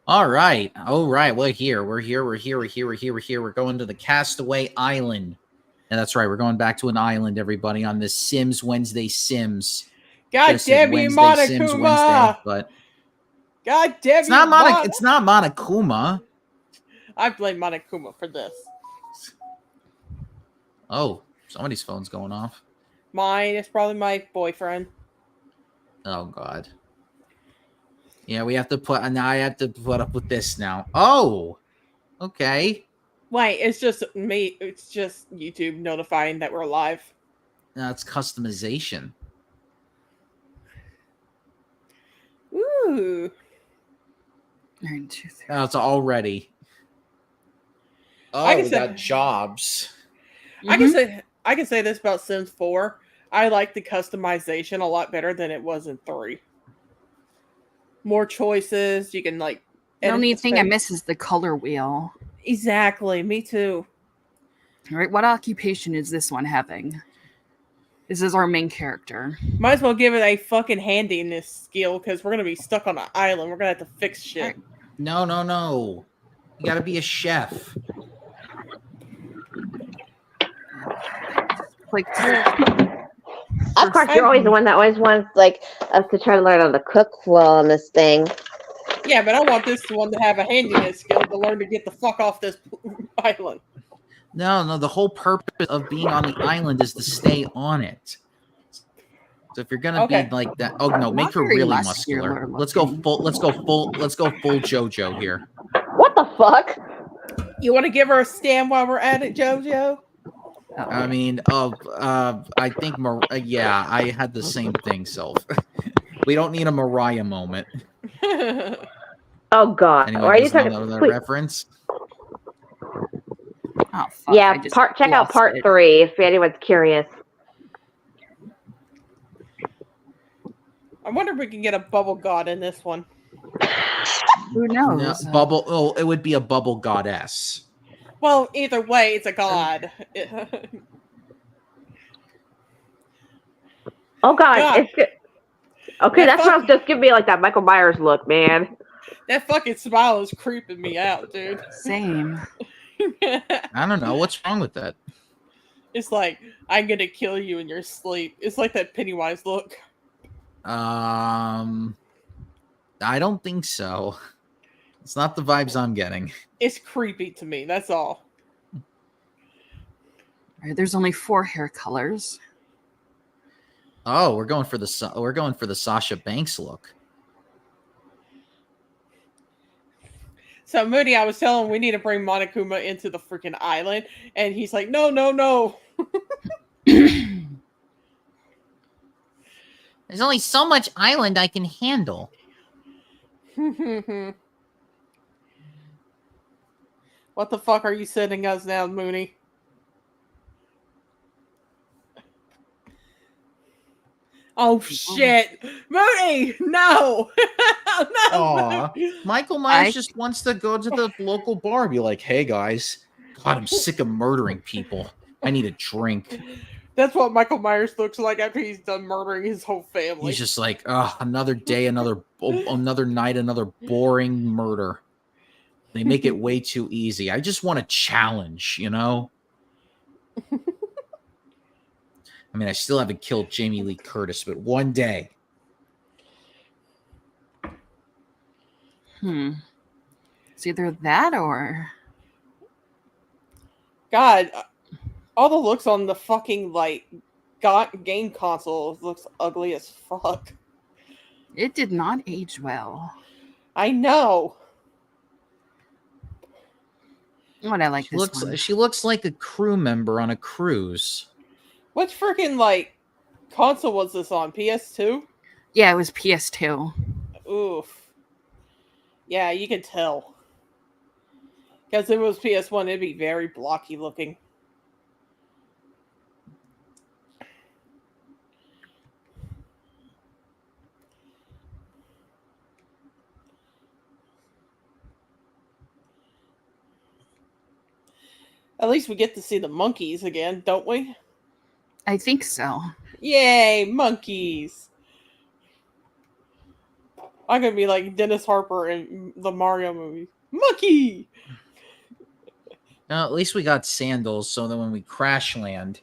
All right. We're here. We're here. We're going to the Castaway Island. And that's right. We're going back to an island, everybody, on this Sims Wednesday Sims. God damn you, Sims Wednesday, Monokuma! but God damn it's not it's not Monokuma. I blame Monokuma for this. Oh, somebody's phone's going off. Mine is probably my boyfriend. Oh God. Yeah, we have to put. Now I have to put up with this now. Oh, okay. Wait, it's just me. It's just YouTube notifying that we're live. Now it's customization. Ooh. 9, 2, 3. Oh, it's already. Oh, we got jobs. I can say this about Sims 4. I like the customization a lot better than it was in 3. More choices. You can like. The only thing I miss is the color wheel. Exactly. Me too. All right. What occupation is this one having? This is our main character. Might as well give it a fucking handiness skill because we're gonna be stuck on an island. We're gonna have to fix shit. Right. No. You gotta be a chef. Like, of course, you're always the one that always wants like us to try to learn how to cook well on this thing. Yeah, but I want this one to have a handiness skill to learn to get the fuck off this island. No. The whole purpose of being on the island is to stay on it. So if you're gonna be like that, oh no, make her really muscular. Let's go full JoJo here. What the fuck? You want to give her a stand while we're at it, JoJo? I mean, I think, yeah, I had the same thing, Sylph. We don't need a Mariah moment. Oh God! Anyone Or are you talking about that reference? Oh, fuck, yeah, check out part 3 if anyone's curious. I wonder if we can get a bubble god in this one. Who knows? No, bubble. Oh, it would be a bubble goddess. Well, either way, it's a god. Oh God. It's good. Okay, that's what I was just giving me like that Michael Myers look, man. That fucking smile is creeping me out, dude. Same. I don't know what's wrong with that. It's like I'm gonna kill you in your sleep. It's like that Pennywise look. I don't think so. It's not the vibes I'm getting. It's creepy to me. That's all. All right, there's only 4 hair colors. Oh, we're going for the Sasha Banks look. So Moody, I was telling him we need to bring Monokuma into the freaking island, and he's like, no. There's only so much island I can handle. What the fuck are you sending us now, Mooney? Oh shit, Mooney! No, no. Michael Myers just wants to go to the local bar and be like, "Hey guys, God, I'm sick of murdering people. I need a drink." That's what Michael Myers looks like after he's done murdering his whole family. He's just like, another day, another night, another boring murder. They make it way too easy. I just want a challenge, you know? I mean, I still haven't killed Jamie Lee Curtis, but one day. It's either that or... God, all the looks on the fucking, like, game console looks ugly as fuck. It did not age well. I know. What I like She looks like a crew member on a cruise. What freaking, like, console was this on? PS2? Yeah, it was PS2. Oof. Yeah, you can tell. Because if it was PS1, it'd be very blocky looking. At least we get to see the monkeys again, don't we? I think so. Yay, monkeys! I'm gonna be like Dennis Hopper in the Mario movie. Monkey. Now, at least we got sandals, so that when we crash land,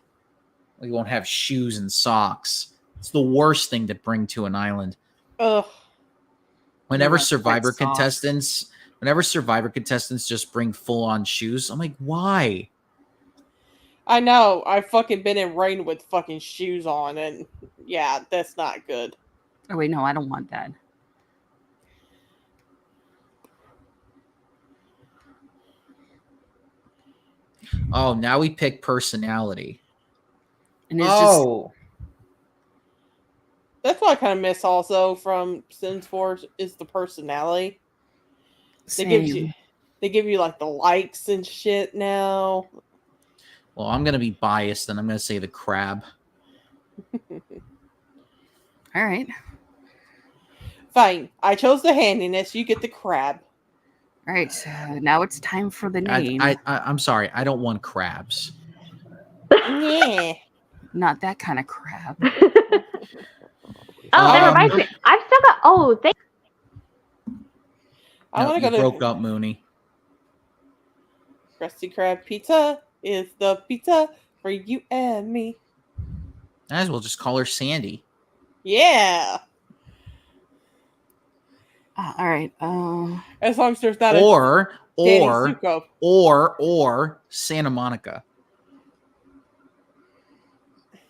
we won't have shoes and socks. It's the worst thing to bring to an island. Ugh. Whenever Survivor contestants just bring full-on shoes, I'm like, why? I know. I've fucking been in rain with fucking shoes on, and yeah, that's not good. Oh wait, no, I don't want that. Oh, now we pick personality. And it's just... That's what I kind of miss also from Sims 4 is the personality. Same. They give you like the likes and shit now. Well, I'm gonna be biased, and I'm gonna say the crab. All right. Fine. I chose the handiness. You get the crab. All right. Now it's time for the name. I'm sorry. I don't want crabs. Yeah. Not that kind of crab. Oh, that reminds me. I've still got. Oh, thank. I want to go to. Broke up, Mooney. Krusty Krab pizza is the pizza for you and me. Might as well just call her Sandy. Yeah. All right. As long as there's not or Santa Monica.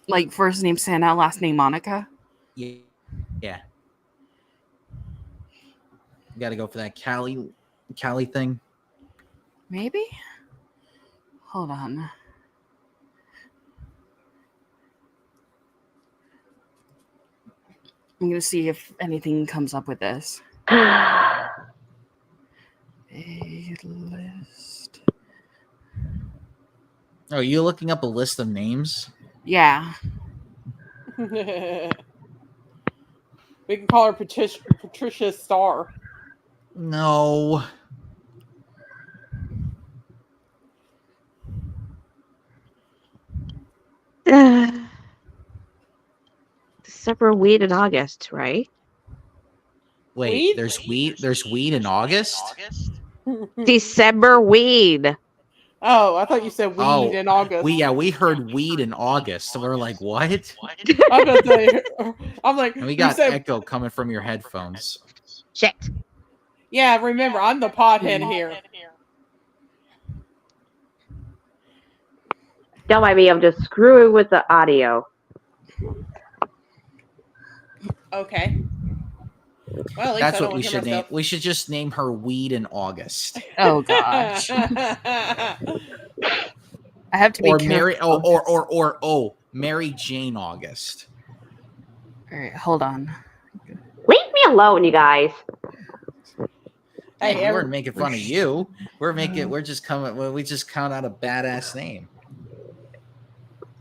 Like first name Santa, last name Monica. Yeah. You got to go for that Cali thing. Maybe. Hold on. I'm gonna see if anything comes up with this. A list. Oh, you looking up a list of names? Yeah. We can call her Patricia Starr. No. December, weed in August, right? Wait, weed? There's weed in August? December weed. Oh, I thought you said weed in August. We heard weed in August. So we're like, what? I'm like, and we got echo coming from your headphones. Shit. Yeah, remember, I'm the pothead here. Don't mind me, I'm just screwing with the audio. Okay. Well, at least that's what we should name. We should just name her Weed in August. Oh gosh. I have to be careful. Mary Jane August. All right, hold on. Leave me alone, you guys. Hey, we weren't making fun of you. We just count out a badass name.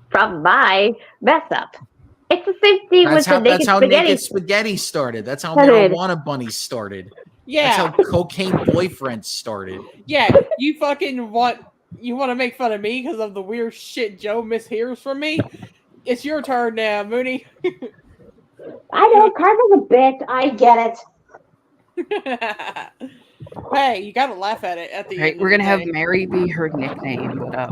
From my mess up. It's the same thing with the naked spaghetti. That's how Naked Spaghetti started. That's how Marijuana Bunnies started. Yeah. That's how Cocaine Boyfriend started. Yeah, you fucking want to make fun of me because of the weird shit Joe mishears from me? It's your turn now, Mooney. I know, Karma's a bitch. I get it. Hey, you gotta laugh at it at the end. We're gonna have Mary be her nickname, but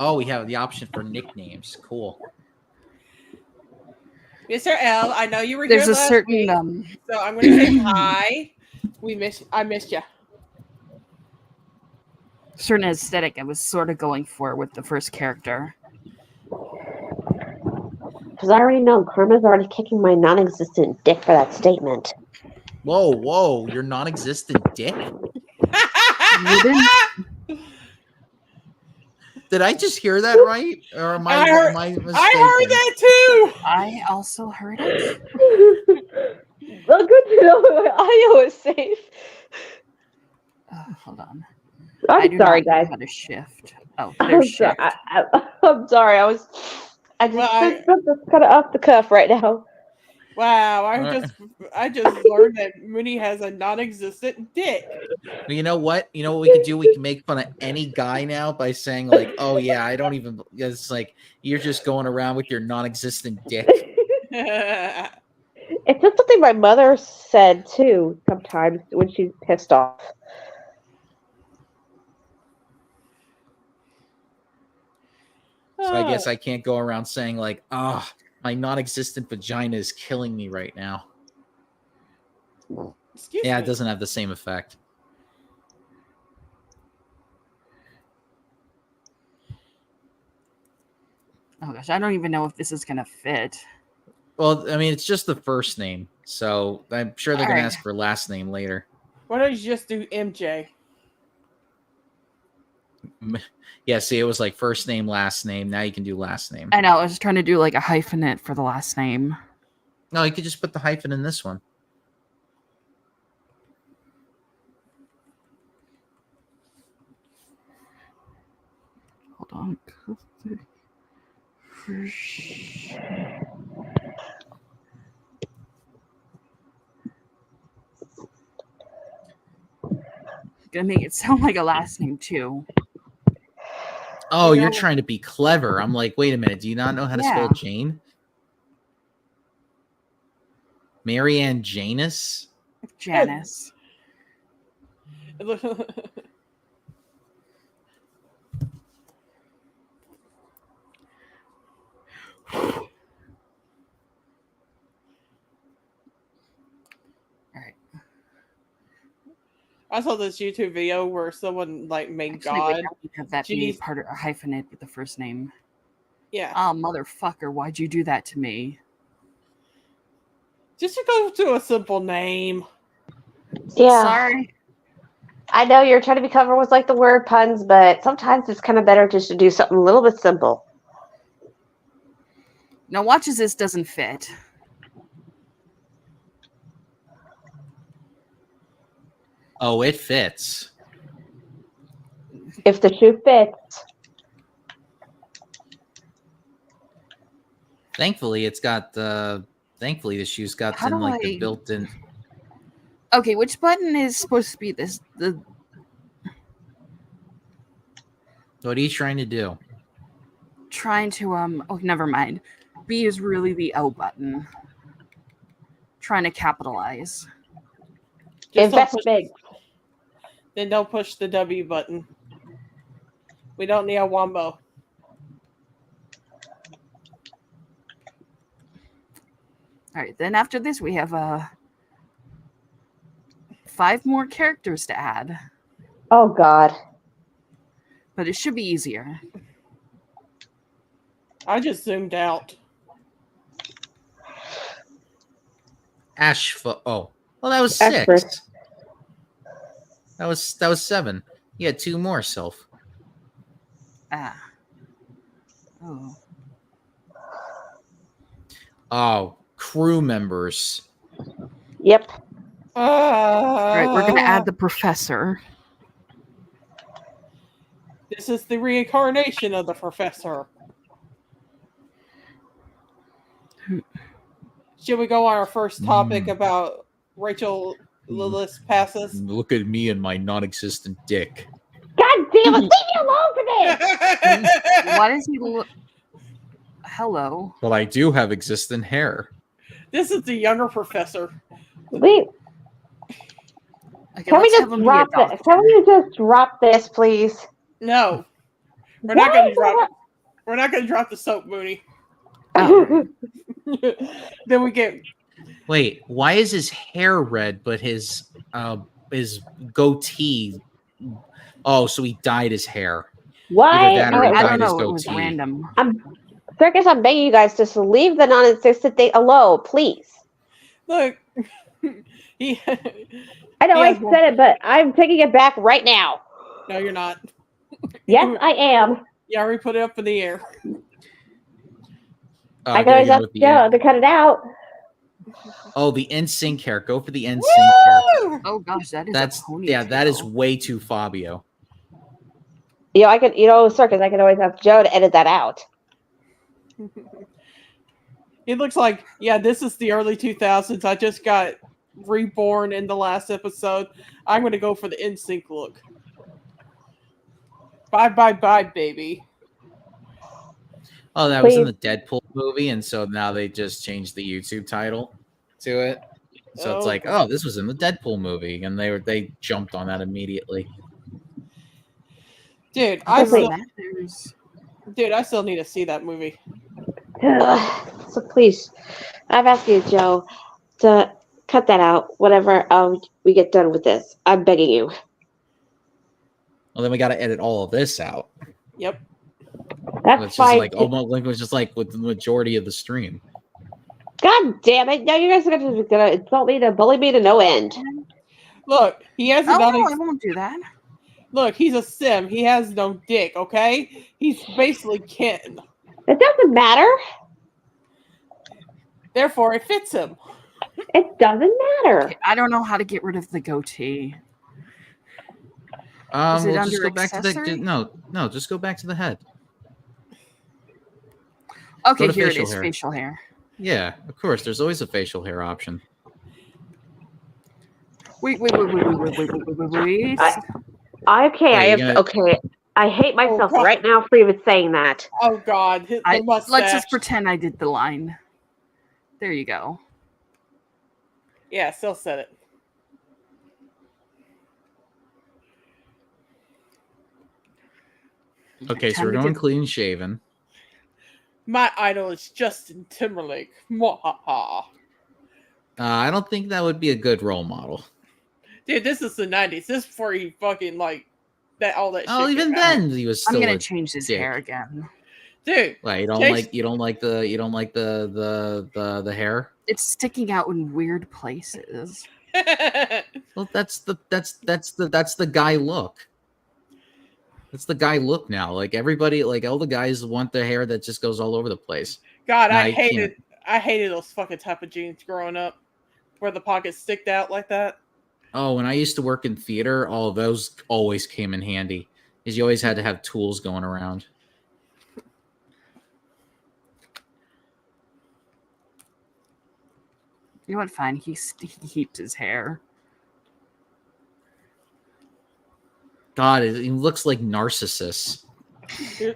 Oh, we have the option for nicknames. Cool. Mr. L, I know you were There's here a last certain week, so I'm gonna say hi. I missed you. Certain aesthetic I was sort of going for with the first character. Because I already know Karma's already kicking my non-existent dick for that statement. Whoa, your non-existent dick? Did I just hear that right? Or am I mistaken? I heard that too. I also heard it. Well, good to know my audio is safe. Hold on. I'm sorry, guys. How to shift? Oh, there's shift. I'm sorry. I just kind of off the cuff right now. Wow, I just learned that Mooney has a non-existent dick. Well, you know what? You know what we could do? We can make fun of any guy now by saying like, "Oh yeah, I don't even." It's like you're just going around with your non-existent dick. It's just something my mother said too sometimes when she's pissed off. So I guess I can't go around saying like, "Ah, my non-existent vagina is killing me right now." Excuse me. It doesn't have the same effect. Oh gosh, I don't even know if this is gonna fit. Well, I mean, it's just the first name, so I'm sure they're going to ask for last name later. Why don't you just do MJ? Yeah, see, it was like first name, last name. Now you can do last name. I know. I was trying to do like a hyphenate for the last name. No, you could just put the hyphen in this one. Hold on. Gonna make it sound like a last name too. Oh, you're trying to be clever. I'm like, wait a minute. Do you not know how to spell Jane? Marianne Janus? Janice. I saw this YouTube video where someone like made God. Have that be part of a hyphenate with the first name. Yeah. Oh, motherfucker! Why'd you do that to me? Just to go to a simple name. Yeah. Sorry. I know you're trying to be clever with like the word puns, but sometimes it's kind of better just to do something a little bit simple. Now, watch as this doesn't fit. Oh, it fits. If the shoe fits. Thankfully, it's got the. Thankfully, the shoe's got the built-in. Okay, which button is supposed to be this? What are you trying to do? Trying to Oh, never mind. B is really the L button. Trying to capitalize. Invest big. Then don't push the W button. We don't need a wombo. All right, then after this, we have 5 more characters to add. Oh, God. But it should be easier. I just zoomed out. Oh, well, that was 6. That was 7. You had 2 more, Sylph. Oh, crew members. Yep. All right, we're gonna add the professor. This is the reincarnation of the professor. Should we go on our first topic about Rachel Lillis passes? Look at me and my non-existent dick. God damn it! Leave me alone for this! Why does he look? Hello. Well, I do have existent hair. This is the younger professor. Wait. Okay, Can we just drop this? Can we just drop this, please? No. We're not going to drop. We're not going to drop the soap, Mooney. Oh. Then we get. Wait, why is his hair red, but his goatee? Oh, so he dyed his hair. Why? I don't know. It was random. Circus, I'm begging you guys just to leave the non-existent thing alone, please. Look. I know I said it, but I'm taking it back right now. No, you're not. Yes, I am. You already put it up in the air. I can always ask Joe to cut it out. Oh, the NSYNC hair. Go for the NSYNC hair. Oh gosh, that is that is way too Fabio. I could, Circus, I can always have Joe to edit that out. It looks like, this is the early 2000s. I just got reborn in the last episode. I'm going to go for the NSYNC look. Bye, bye, bye, baby. Oh, that was in the Deadpool movie, and so now they just changed the YouTube title. to it. So it's like, oh, this was in the Deadpool movie, and they jumped on that immediately. Dude, I still need to see that movie. So please, I'm asking you, Joe, to cut that out whenever we get done with this. I'm begging you. Well, then we got to edit all of this out. Yep. That's fine. Just like almost, it was just like with the majority of the stream. God damn it! Now you guys are gonna insult me, to bully me to no end. Look, he has I won't do that. Look, he's a sim. He has no dick. Okay, he's basically Ken. It doesn't matter. Therefore, it fits him. It doesn't matter. Okay, I don't know how to get rid of the goatee. Is it under just go back to the no, just go back to the head. Okay, here it is, facial hair. Yeah, of course. There's always a facial hair option. Wait. Okay, I hate myself right now for even saying that. Oh God! Let's just pretend I did the line. There you go. Yeah, still said it. Okay, so we're going clean shaven. My idol is Justin Timberlake. I don't think that would be a good role model. Dude, this is the 90s. This is before he fucking like that all that shit. Oh, even then he was still I'm gonna change his hair again. Dude. Like, you don't like the hair? It's sticking out in weird places. Well, that's the guy look. That's the guy look now. Like everybody, like all the guys want the hair that just goes all over the place. God, I hated those fucking type of jeans growing up, where the pockets sticked out like that. Oh, when I used to work in theater, all of those always came in handy, because you always had to have tools going around. You know what? Fine. He keeps his hair. God, he looks like Narcissus. The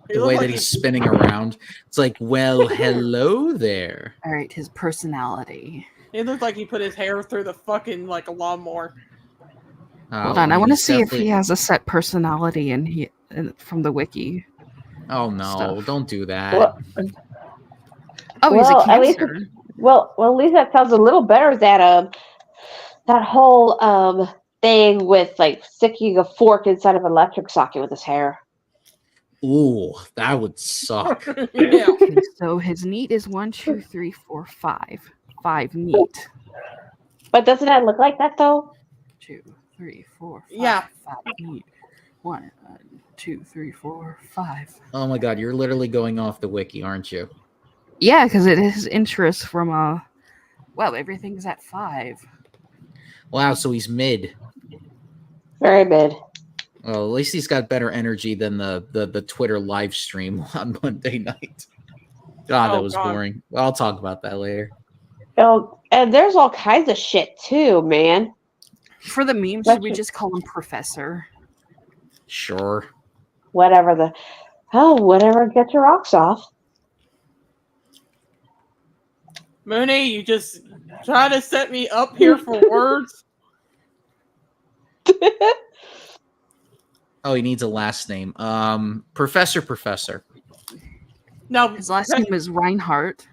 way that he's spinning around. It's like, well, hello there. All right, his personality. It looks like he put his hair through the fucking like a lawnmower. Hold on, I want to see if he has a set personality from the wiki. Oh no, don't do that. He's a Cancer. At least that sounds a little better than that whole thing with like sticking a fork inside of an electric socket with his hair. Ooh, that would suck. Yeah. Okay, so his neat is 1, 2, 3, 4, 5. 5 neat. But doesn't that look like that though? 2, 3, 4, 5. Yeah. 5 neat. 1, 2, 3, 4, 5. Oh my God, you're literally going off the wiki, aren't you? Yeah, because it is interest from everything's at 5. Wow, so he's mid. Very mid. Well, at least he's got better energy than the Twitter live stream on Monday night. God, that was boring. Well, I'll talk about that later. Oh, and there's all kinds of shit too, man. For the meme, should we just call him Professor? Sure. Whatever gets your rocks off. Mooney, you just try to set me up here for words. Oh, he needs a last name. Professor. No, his last name is Reinhardt.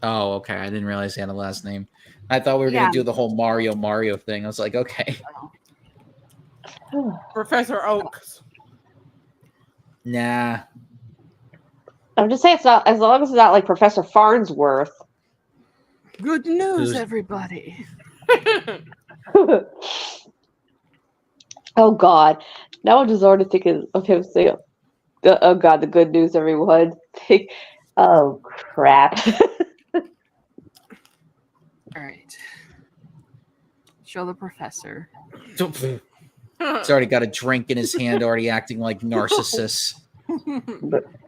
Oh, okay. I didn't realize he had a last name. I thought we were going to do the whole Mario thing. I was like, okay. Professor Oaks. Nah. I'm just saying, it's not, as long as it's not like Professor Farnsworth. Good news, everybody. Oh, God. Now I'm just already thinking of him saying, oh, God, the good news, everyone. Oh, crap. All right. Show the professor. He's already got a drink in his hand, already acting like Narcissus.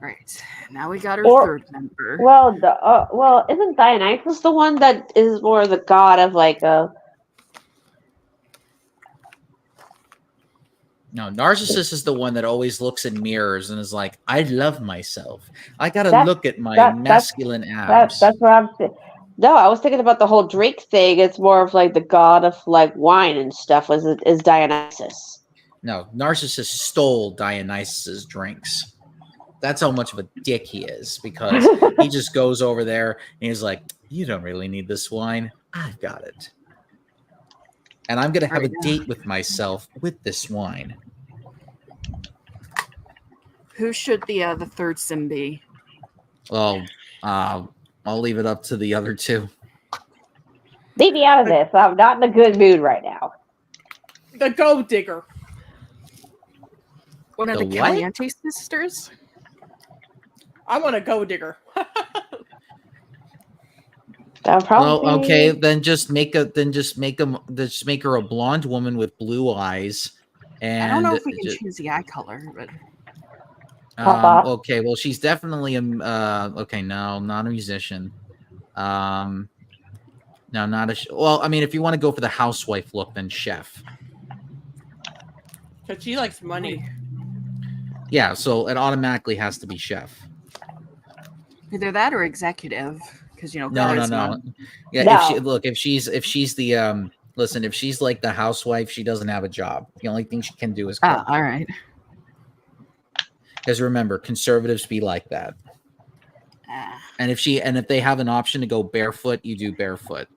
Right. Now we got our third member. Well, isn't Dionysus the one that is more the god of like a... No, Narcissus is the one that always looks in mirrors and is like, I love myself. I gotta look at my masculine abs. That's what I'm saying. No, I was thinking about the whole drink thing. It's more of like the god of like wine and stuff. Is Dionysus? No, Narcissus stole Dionysus's drinks. That's how much of a dick he is, because he just goes over there and he's like, "You don't really need this wine. I've got it, and I'm gonna have a date with myself with this wine." Who should the third sim be? Well, I'll leave it up to the other two. Leave me out of this. I'm not in a good mood right now. The gold digger. One of the Caliente sisters? I want a gold digger. Well, okay, then just make her a blonde woman with blue eyes. And I don't know if we can choose the eye color, but okay, well, she's definitely okay, no, not a musician. No, not a well, I mean, if you want to go for the housewife look, then chef. Because she likes money. Yeah, so it automatically has to be chef. Either that or executive, because No. Yeah, no. if she's the listen, if she's like the housewife, she doesn't have a job. The only thing she can do is cook. all right. Because remember, conservatives be like that. And if they have an option to go barefoot, you do barefoot.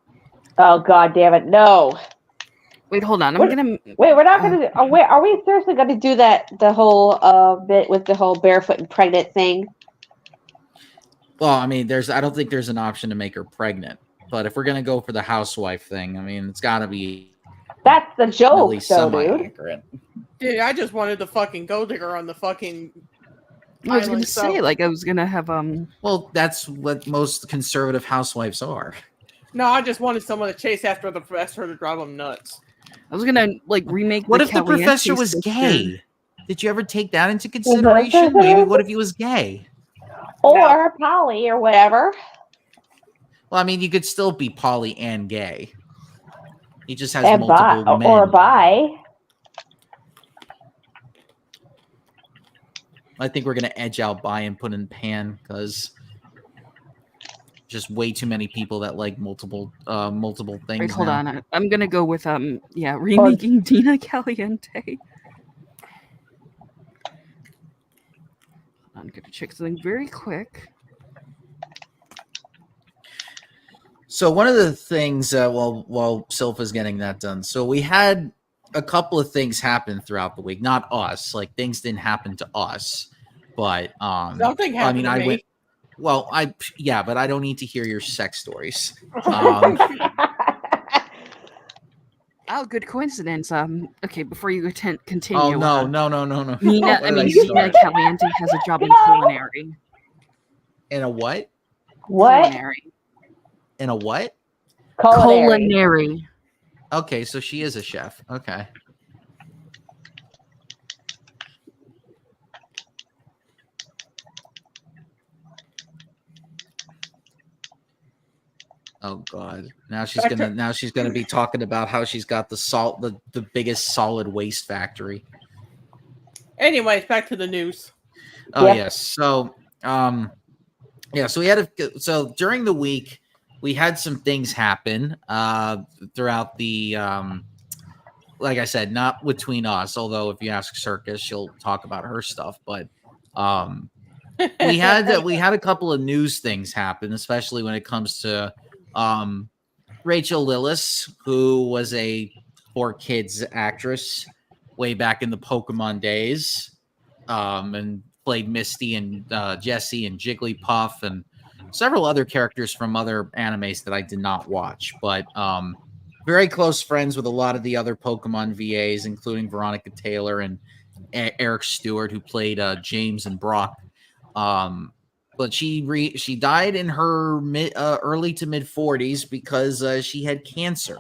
Oh god damn it! No. Wait, hold on. We're not gonna. Are we seriously gonna do that? The whole bit with the whole barefoot and pregnant thing. Well, I mean, I don't think there's an option to make her pregnant. But if we're gonna go for the housewife thing, I mean, it's got to be. That's the joke, at least semi-accurate. Dude, I just wanted the fucking gold digger on the fucking. I was gonna say, like, I was gonna have Well, that's what most conservative housewives are. No, I just wanted someone to chase after the professor to drive them nuts. I was gonna remake. What if the professor was gay? Did you ever take that into consideration? Maybe what if he was gay? Or poly or whatever. Well, I mean, you could still be poly and gay. He just has and multiple men. Or bi. I think we're gonna edge out bi and put in pan because just way too many people that like multiple things. Wait, hold on. I'm gonna go with remaking Dina Caliente. I'm gonna check something very quick. So one of the things while Silpha's getting that done, so we had a couple of things happen throughout the week. Not us, like things didn't happen to us, but something happened to me. But I don't need to hear your sex stories. Oh, good coincidence. Okay, before you continue. Oh no. Dina Caliente has a job in culinary. In a what? What? Culinary. In a what? Culinary. Okay, so she is a chef. Okay. Oh God! Now she's gonna be talking about how she's got the biggest solid waste factory. Anyways, back to the news. Oh yes. So so during the week we had some things happen throughout the like I said, not between us. Although if you ask Circus, she'll talk about her stuff. But we had a couple of news things happen, especially when it comes to Rachel Lillis, who was a 4Kids actress way back in the Pokemon days, and played Misty and Jessie and Jigglypuff and several other characters from other animes that I did not watch, but very close friends with a lot of the other Pokemon VAs, including Veronica Taylor and Eric Stewart, who played James and Brock. But she died in her early to mid 40s because she had cancer.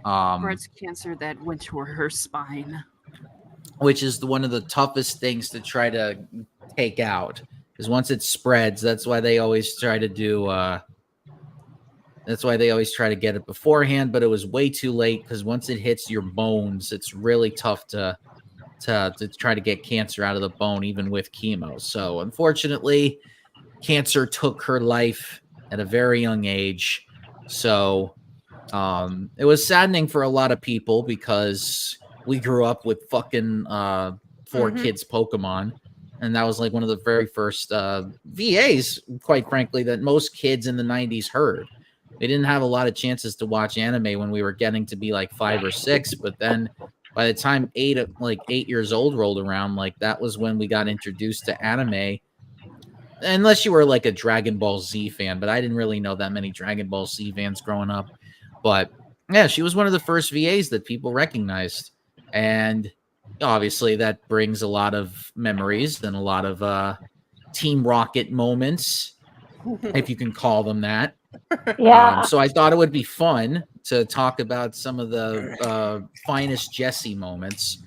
Breast cancer that went to her spine, which is one of the toughest things to try to take out. Because once it spreads, that's why they always try to do. That's why they always try to get it beforehand. But it was way too late because once it hits your bones, it's really tough to try to get cancer out of the bone, even with chemo. So unfortunately, cancer took her life at a very young age. So it was saddening for a lot of people because we grew up with fucking 4 Kids Pokemon. And that was like one of the very first VAs, quite frankly, that most kids in the 90s heard. They didn't have a lot of chances to watch anime when we were getting to be like 5 or 6. But then by the time 8 years old rolled around, like that was when we got introduced to anime. Unless you were like a Dragon Ball Z fan, but I didn't really know that many Dragon Ball Z fans growing up. But yeah, she was one of the first VAs that people recognized. And obviously that brings a lot of memories and a lot of Team Rocket moments, if you can call them that. Yeah. So I thought it would be fun to talk about some of the finest Jessie moments.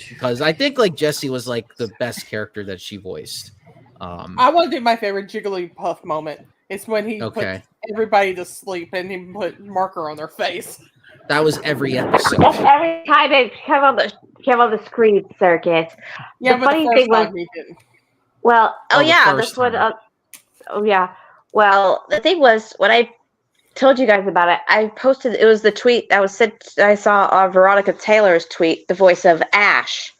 Because I think like Jessie was like the best character that she voiced. I want to do my favorite Jigglypuff moment. It's when he put everybody to sleep and he put marker on their face. That was every episode. That's every time it came on the screen circuit. Yeah, the funny thing was, well, this one. Well, the thing was, when I told you guys about it, I posted. It was the tweet that was sent. I saw Veronica Taylor's tweet, the voice of Ash.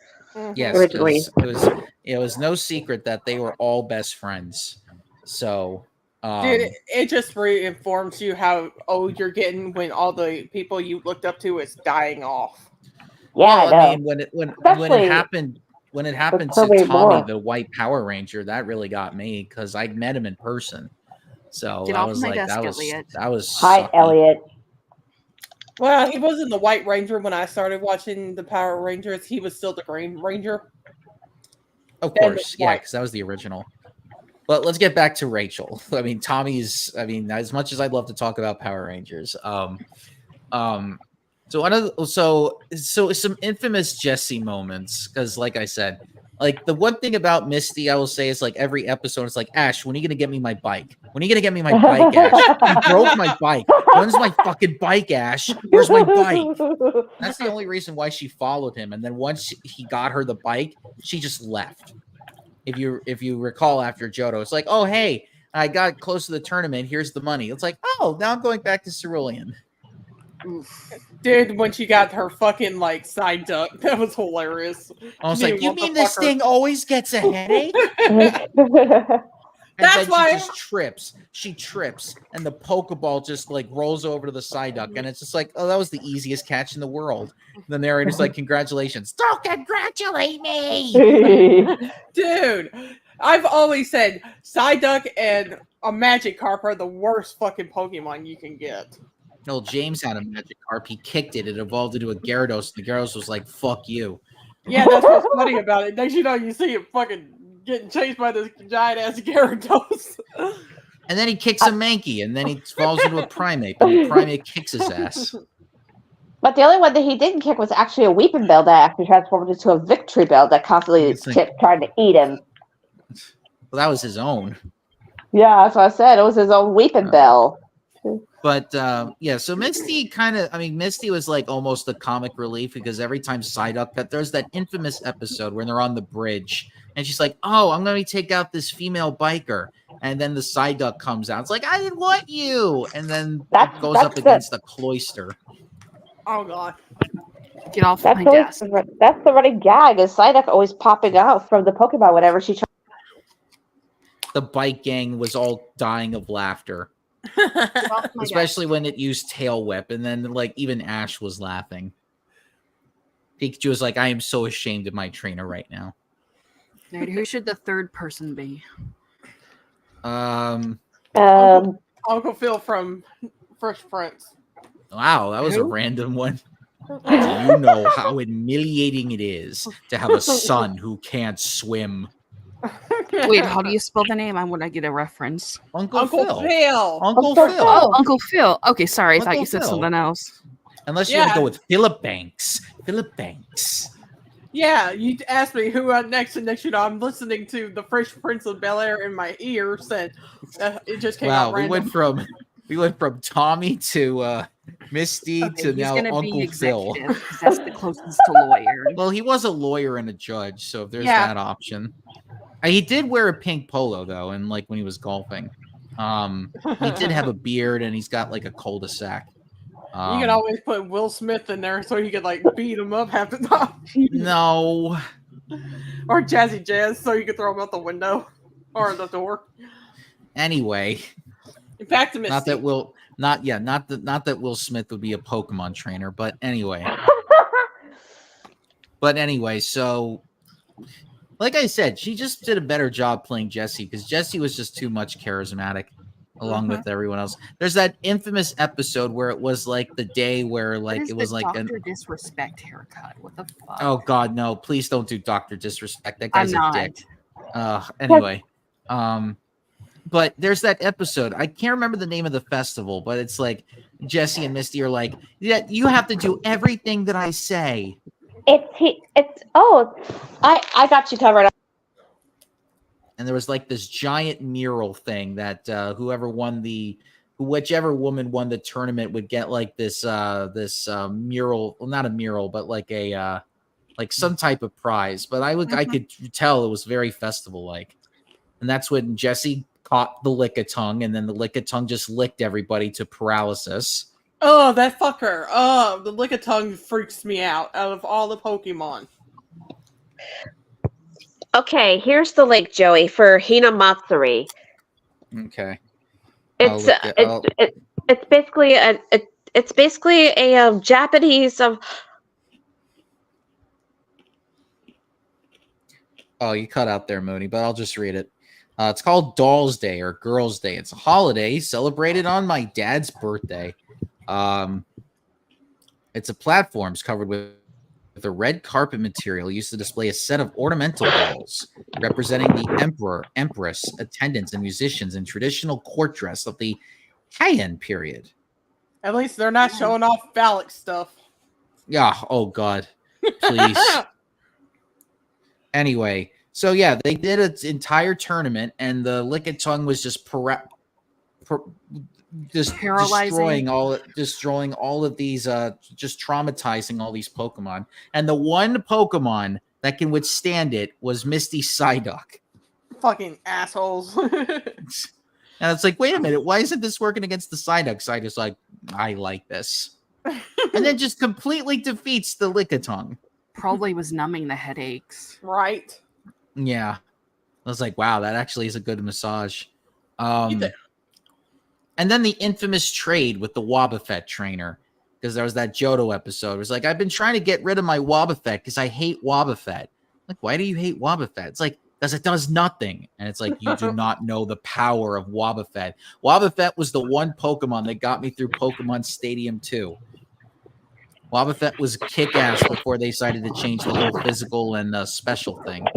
Yes, it was no secret that they were all best friends. So. Dude, it just reinforms you how old you're getting when all the people you looked up to is dying off. Yeah, well, I mean, when it happened to Tommy, the White Power Ranger, that really got me because I met him in person. So I was like, that was hi, Elliot. Well, he wasn't the White Ranger when I started watching the Power Rangers. He was still the Green Ranger. Of course, yeah, because that was the original. But let's get back to Rachel. I mean, as much as I'd love to talk about Power Rangers, so some infamous Jessie moments, because like I said, like the one thing about Misty, I will say is like every episode, it's like, Ash, when are you gonna get me my bike? When are you gonna get me my bike, Ash? You broke my bike. When's my fucking bike, Ash? Where's my bike? That's the only reason why she followed him. And then once he got her the bike, she just left. If you recall after Johto, it's like, oh, hey, I got close to the tournament. Here's the money. It's like, oh, now I'm going back to Cerulean. Dude, when she got her fucking like side duck, that was hilarious. I was like, you mean this thing always gets a headache? That's why she just trips. She trips, and the Pokeball just like rolls over to the side duck, and it's just like, oh, that was the easiest catch in the world. And the narrator's like, congratulations. Don't congratulate me, dude. I've always said Psyduck and a Magikarp are the worst fucking Pokemon you can get. No, James had a Magikarp. He kicked it. It evolved into a Gyarados. And the Gyarados was like, fuck you. Yeah, that's what's funny about it. Next you know, you see it fucking getting chased by this giant-ass Gyarados. And then he kicks a Mankey, and then he falls into a Primate, and the Primate kicks his ass. But the only one that he didn't kick was actually a Weeping Bell that actually transformed into a Victory Bell that constantly kept trying to eat him. Well, that was his own. Yeah, that's what I said. It was his own Weeping Bell. But yeah, so Misty Misty was like almost the comic relief because every time Psyduck, there's that infamous episode when they're on the bridge and she's like, oh, I'm going to take out this female biker. And then the Psyduck comes out. It's like, I didn't want you. And then it goes up against the cloister. Oh, God. Get off my desk. That's the running gag. Is Psyduck always popping out from the Pokemon whenever she tries. The bike gang was all dying of laughter. Especially when it used Tail Whip, and then like even Ash was laughing. Pikachu was like, I am so ashamed of my trainer right now. Who should the third person be? Uncle Phil from Fresh Prince. Wow, that was a random one. Do you know how humiliating it is to have a son who can't swim? Wait, how do you spell the name? I want to get a reference. Uncle Phil. Uncle Phil. Oh, Uncle Phil. Okay, sorry. I thought you said something else. Unless you want to go with Philip Banks. Philip Banks. Yeah, you asked me who next, and next, I'm listening to the Fresh Prince of Bel-Air in my ears, and it just came out random. We went from Tommy to Misty to now Uncle Phil. That's the closest to lawyer. Well, he was a lawyer and a judge, so if there's that option. He did wear a pink polo though, and like when he was golfing. He did have a beard, and he's got like a cul-de-sac. You can always put Will Smith in there so you could like beat him up half the time. No. Or Jazzy Jazz so you could throw him out the window or the door. Anyway, back to Misty. Not that Will Smith would be a Pokemon trainer, but anyway. So like I said, she just did a better job playing Jessie because Jessie was just too much charismatic along with everyone else. There's that infamous episode where it was like the day where like it was like Dr. Disrespect haircut. What the fuck? Oh God, no! Please don't do Dr. Disrespect. That guy's a dick. Anyway, but there's that episode. I can't remember the name of the festival, but it's like Jessie and Misty are like, yeah, you have to do everything that I say. I got you covered. And there was like this giant mural thing that whichever woman won the tournament would get like this mural, well, not a mural, but like a like some type of prize. But I could tell it was very festival like. And that's when Jessie caught the lick-a-tongue, and then the lick-a-tongue just licked everybody to paralysis. Oh, that fucker. Oh, the lick-a-tongue freaks me out of all the Pokemon. Okay, here's the link, Joey, for Hinamatsuri. Okay. It's basically a Japanese Oh, you cut out there, Mooney, but I'll just read it. It's called Dolls Day or Girls Day. It's a holiday celebrated on my dad's birthday. It's a platforms covered with a red carpet material used to display a set of ornamental dolls representing the emperor, empress, attendants, and musicians in traditional court dress of the Heian period. At least they're not showing off phallic stuff. Yeah. Oh God, please. Anyway, so yeah, they did an entire tournament, and the Lick-a-Tongue was just destroying all of these, just traumatizing all these Pokemon. And the one Pokemon that can withstand it was Misty Psyduck. Fucking assholes. And it's like, wait a minute, why isn't this working against the Psyduck? Psyduck's like, I like this. And then just completely defeats the Lick-a-Tongue. Probably was numbing the headaches. Right. Yeah. I was like, wow, that actually is a good massage. And then the infamous trade with the Wobbuffet trainer, because there was that Johto episode. It was like, I've been trying to get rid of my Wobbuffet because I hate Wobbuffet. Like, why do you hate Wobbuffet? It's like, because it does nothing. And it's like, you do not know the power of Wobbuffet. Wobbuffet was the one Pokemon that got me through Pokemon Stadium 2. Wobbuffet was kick-ass before they decided to change the whole physical and special thing.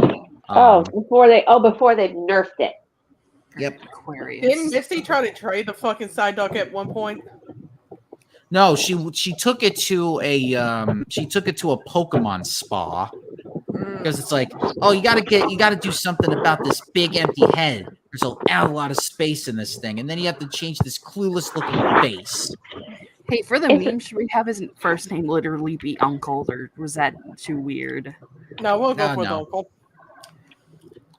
Before they nerfed it. Yep. Aquarius. Didn't Misty try to trade the fucking Psyduck at one point? No, she took it to a Pokemon spa because it's like, oh, you got to do something about this big empty head. There's a lot of space in this thing, and then you have to change this clueless looking face. Hey, for the meme, should we have his first name literally be Uncle, or was that too weird? No, we'll go with Uncle.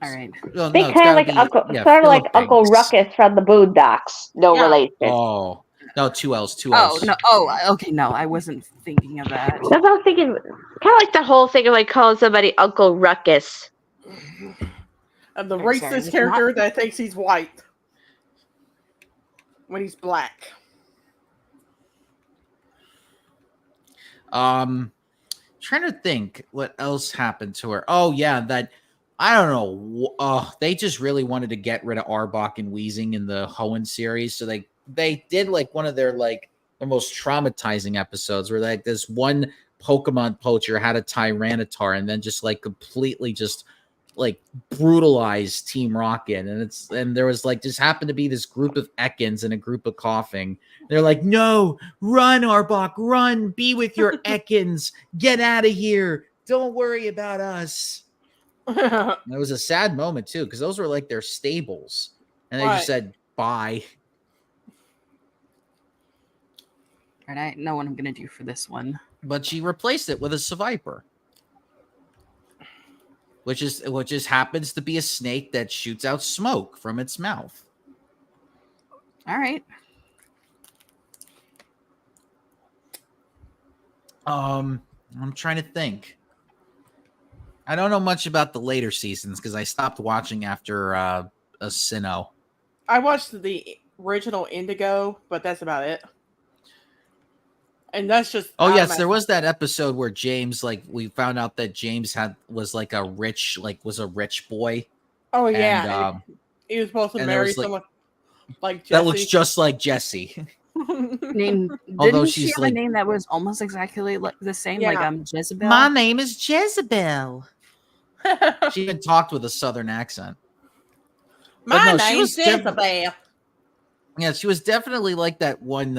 All right. Well, They kind of like Uncle, sort of like Uncle Ruckus from the Boondocks. No relation. Oh no, two L's. Oh no. Oh, okay. No, I wasn't thinking of that. That's what I was thinking. Kind of like the whole thing of like calling somebody Uncle Ruckus. And the racist character that thinks he's white when he's black. Trying to think what else happened to her. Oh yeah, that I don't know. They just really wanted to get rid of Arbok and Weezing in the Hoenn series, so they did like one of their most traumatizing episodes where like this one Pokemon poacher had a Tyranitar and then just like completely just like brutalized Team Rocket, and there was like just happened to be this group of Ekans and a group of Coughing. They're like, no, run, Arbok, run, be with your Ekans, get out of here, don't worry about us. It was a sad moment too, because those were like their stables, and they just said bye. All right, I know what I'm gonna do for this one. But she replaced it with a Seviper, which just happens to be a snake that shoots out smoke from its mouth. All right. I'm trying to think. I don't know much about the later seasons because I stopped watching after a Sinnoh. I watched the original Indigo, but that's about it. And that's just there was that episode where James, like, we found out that James was a rich boy. Oh yeah, and he was supposed to marry someone like Jesse. That looks just like Jesse. Didn't she have a name that was almost exactly the same, like Jezebel? My name is Jezebel. She even talked with a southern accent. My name's Jezebel. Yeah, she was definitely like that one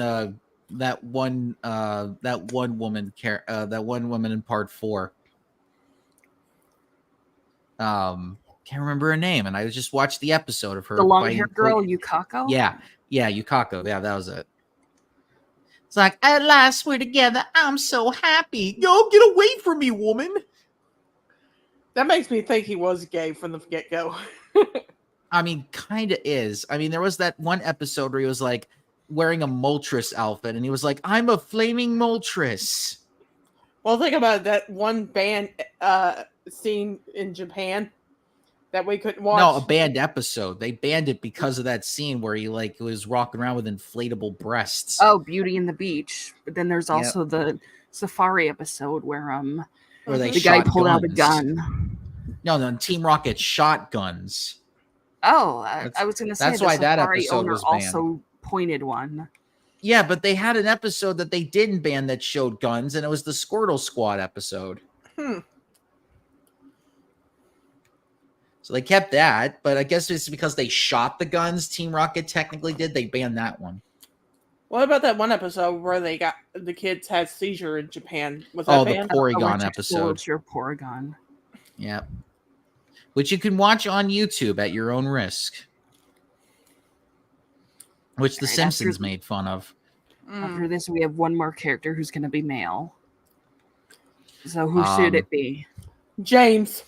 woman in part 4. Can't remember her name, and I just watched the episode of her. The long-haired girl, Yukako? Yeah, Yukako. Yeah, that was it. It's like, at last we're together. I'm so happy. Yo, get away from me, woman. That makes me think he was gay from the get-go. I mean, kind of is. I mean, there was that one episode where he was like wearing a Moltres outfit, and he was like, I'm a flaming Moltres. Well, think about that one band scene in Japan that we couldn't watch. No, a banned episode. They banned it because of that scene where he like was walking around with inflatable breasts. Oh, Beauty and the Beach. But then there's also the Safari episode where the guy pulled out a gun. No, Team Rocket shot guns. Oh, I was going to say that's why that episode owner was banned. Also pointed one. Yeah, but they had an episode that they didn't ban that showed guns, and it was the Squirtle Squad episode. So they kept that, but I guess it's because they shot the guns. Team Rocket technically did. They banned that one. What about that one episode where they got the kids had seizure in Japan? Was that the Porygon episode? Your Porygon. Yeah. Which you can watch on YouTube at your own risk. Which The Simpsons made fun of. After this, we have one more character who's going to be male. So who should it be? James.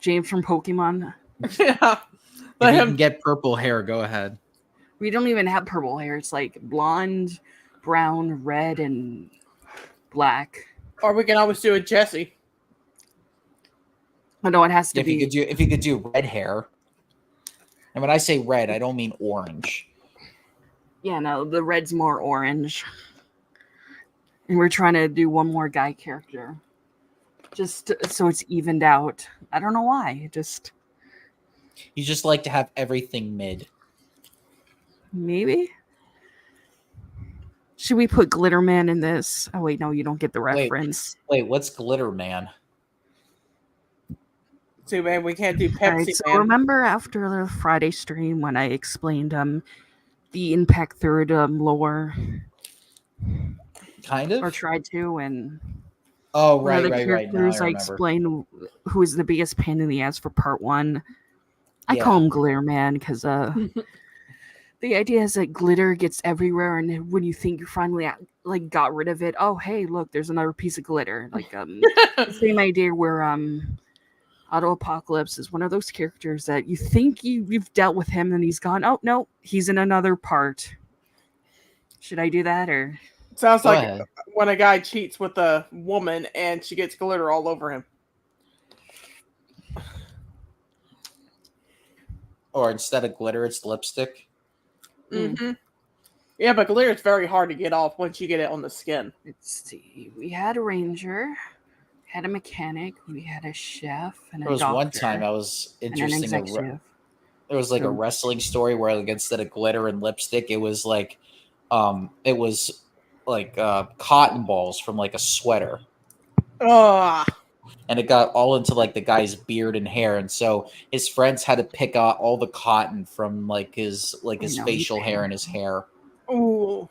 James from Pokemon. Yeah. If you can get purple hair, go ahead. We don't even have purple hair. It's like blonde, brown, red, and black. Or we can always do a Jesse. Oh, no, it has to be. If you could do red hair. And when I say red, I don't mean orange. Yeah, no, the red's more orange. And we're trying to do one more guy character. Just so it's evened out. I don't know why. You just like to have everything mid. Maybe. Should we put Glitter Man in this? Oh, wait, no, you don't get the reference. Wait, what's Glitter Man? Too bad we can't do Pepsi Man. So remember after the Friday stream when I explained the Impact Third lore? Kind of? Or tried to, and... Oh, right. I explained who is the biggest pain in the ass for part 1. I call him Glitter Man because the idea is that glitter gets everywhere, and when you think you finally got rid of it, oh hey, look, there's another piece of glitter. Same idea where Auto Apocalypse is one of those characters that you think you've dealt with him, and he's gone. Oh no, he's in another part. Should I do that or? Sounds like when a guy cheats with a woman and she gets glitter all over him. Or instead of glitter, it's lipstick. Mm-hmm. Yeah, but glitter is very hard to get off once you get it on the skin. Let's see. We had a ranger, had a mechanic, we had a chef, and there was doctor, one time I was interesting. There was a wrestling story where instead of glitter and lipstick, it was cotton balls from a sweater. And it got all into the guy's beard and hair, and so his friends had to pick out all the cotton from his facial hair and his hair. Ooh.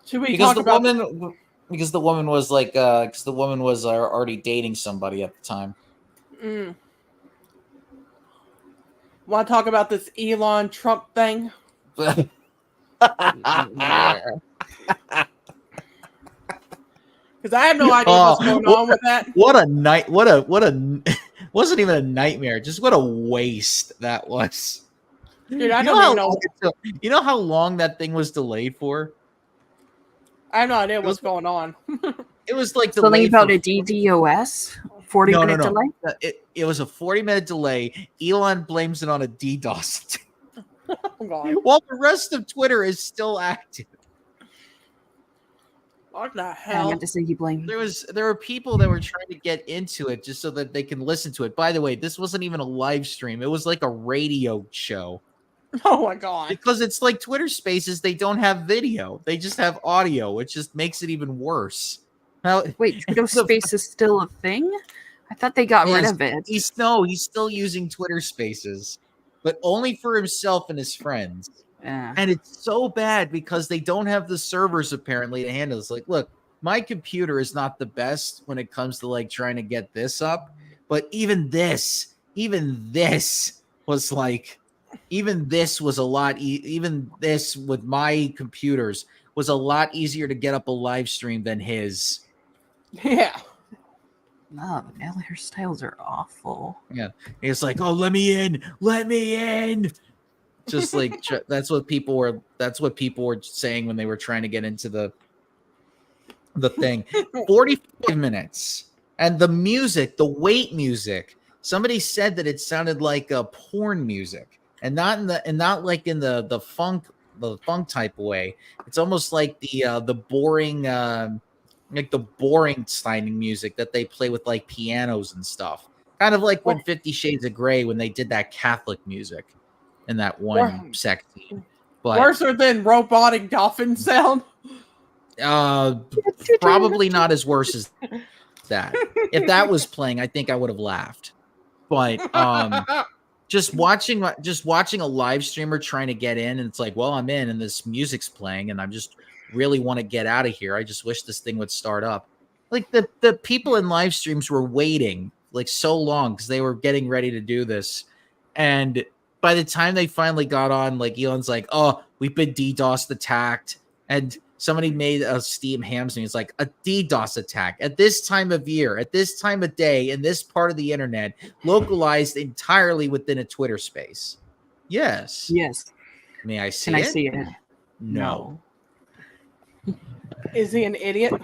Should we because the woman was already dating somebody at the time. Want to talk about this Elon Trump thing? Because I have no idea what's going on with that. What wasn't even a nightmare. Just what a waste that was. Dude, I don't know. You know how long that thing was delayed for? I have no idea what's going on. It was like something about a DDoS 40-minute delay. It was a 40-minute delay. Elon blames it on a DDoS. Oh, God. While the rest of Twitter is still active. What the hell? I have to say he blamed. There were people that were trying to get into it just so that they can listen to it. By the way, this wasn't even a live stream. It was like a radio show. Oh my God. Because it's like Twitter Spaces, they don't have video. They just have audio, which just makes it even worse. Now, wait, Twitter Space is still a thing? I thought they got rid of it. He's still using Twitter Spaces, but only for himself and his friends. Yeah. And it's so bad because they don't have the servers apparently to handle this. Like, look, my computer is not the best when it comes to like trying to get this up, but even this was like, even this was a lot. Even this with my computers was a lot easier to get up a live stream than his. Yeah. No, the male hairstyles are awful. Yeah, it's like, oh, let me in. Just like that's what people were saying when they were trying to get into the thing. 45 minutes, and the music, the wait music. Somebody said that it sounded like a porn music, and not like in the funk type way. It's almost like the boring like the boring signing music that they play with like pianos and stuff. Kind of like when 50 Shades of Grey when they did that Catholic music in that one sex scene. But worse than robotic dolphin sound. Probably not as worse as that. If that was playing, I think I would have laughed. But just watching a live streamer trying to get in, and it's like, well, I'm in, and this music's playing, and I'm just really want to get out of here. I just wish this thing would start up. Like the people in live streams were waiting like so long because they were getting ready to do this, and by the time they finally got on, like Elon's like, oh, we've been DDoS attacked, and somebody made a Steam hams me. It's like a DDoS attack at this time of year, at this time of day, in this part of the internet, localized entirely within a Twitter space. Yes. May I see it? Can I see it? No. Is he an idiot?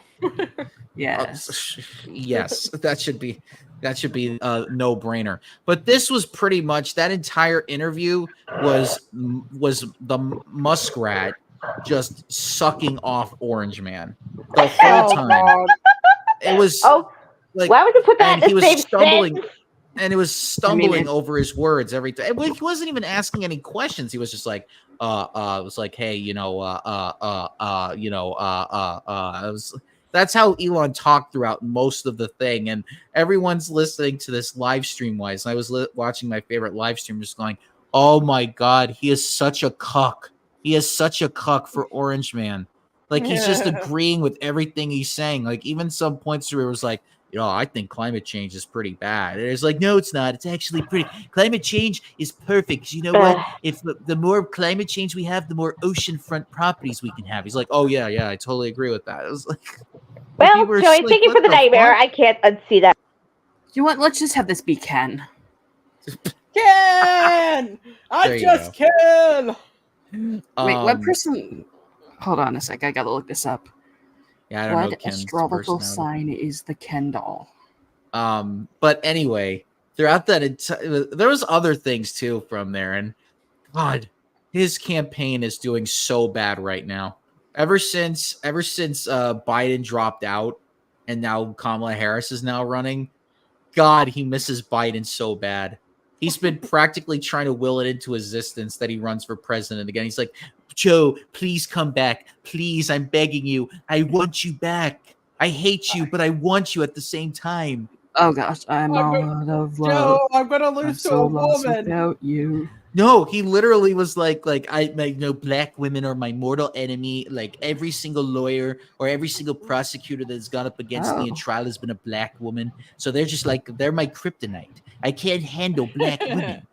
Yes. Yes. That should be a no-brainer. But this was pretty much that entire interview was the muskrat just sucking off Orange Man the whole time. It was like, why would you put that in the same stumbling sentence? And it was stumbling over his words every time. He wasn't even asking any questions. He was just like, it was like, hey, that's how Elon talked throughout most of the thing. And everyone's listening to this live stream wise. And I was watching my favorite live stream just going, oh my God, he is such a cuck. He is such a cuck for Orange Man. Like, he's just agreeing with everything he's saying. Like, even some points where it was like, I think climate change is pretty bad. And it's like, no, it's not. It's actually pretty. Climate change is perfect. You know what? If the more climate change we have, the more oceanfront properties we can have. He's like, oh, yeah, I totally agree with that. It was like, well, Joey, thank you for the nightmare. I can't unsee that. You know what? Let's just have this be Ken. Ken! I just can! Wait, what person... Hold on a sec. I gotta look this up. Yeah, I don't know. What astrological sign is the Ken doll? But anyway, throughout that, there was other things too from there, and God, his campaign is doing so bad right now. Ever since Biden dropped out, and now Kamala Harris is now running. God, he misses Biden so bad. He's been practically trying to will it into existence that he runs for president again. He's like, Joe, please come back. Please, I'm begging you. I want you back. I hate you, but I want you at the same time. Oh gosh, I'm out of love. Joe, I'm gonna lose to a woman without you. No, he literally was like black women are my mortal enemy. Like every single lawyer or every single prosecutor that's gone up against me in trial has been a black woman. So they're just like, they're my kryptonite. I can't handle black women.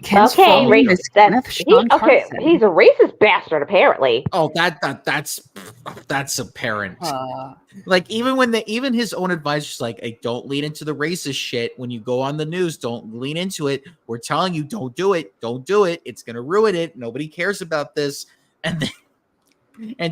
Ken's racist. He's a racist bastard, apparently. Oh, that's That's apparent. Like even his own advisor's like, hey, don't lean into the racist shit when you go on the news. Don't lean into it. We're telling you, don't do it. Don't do it. It's gonna ruin it. Nobody cares about this. And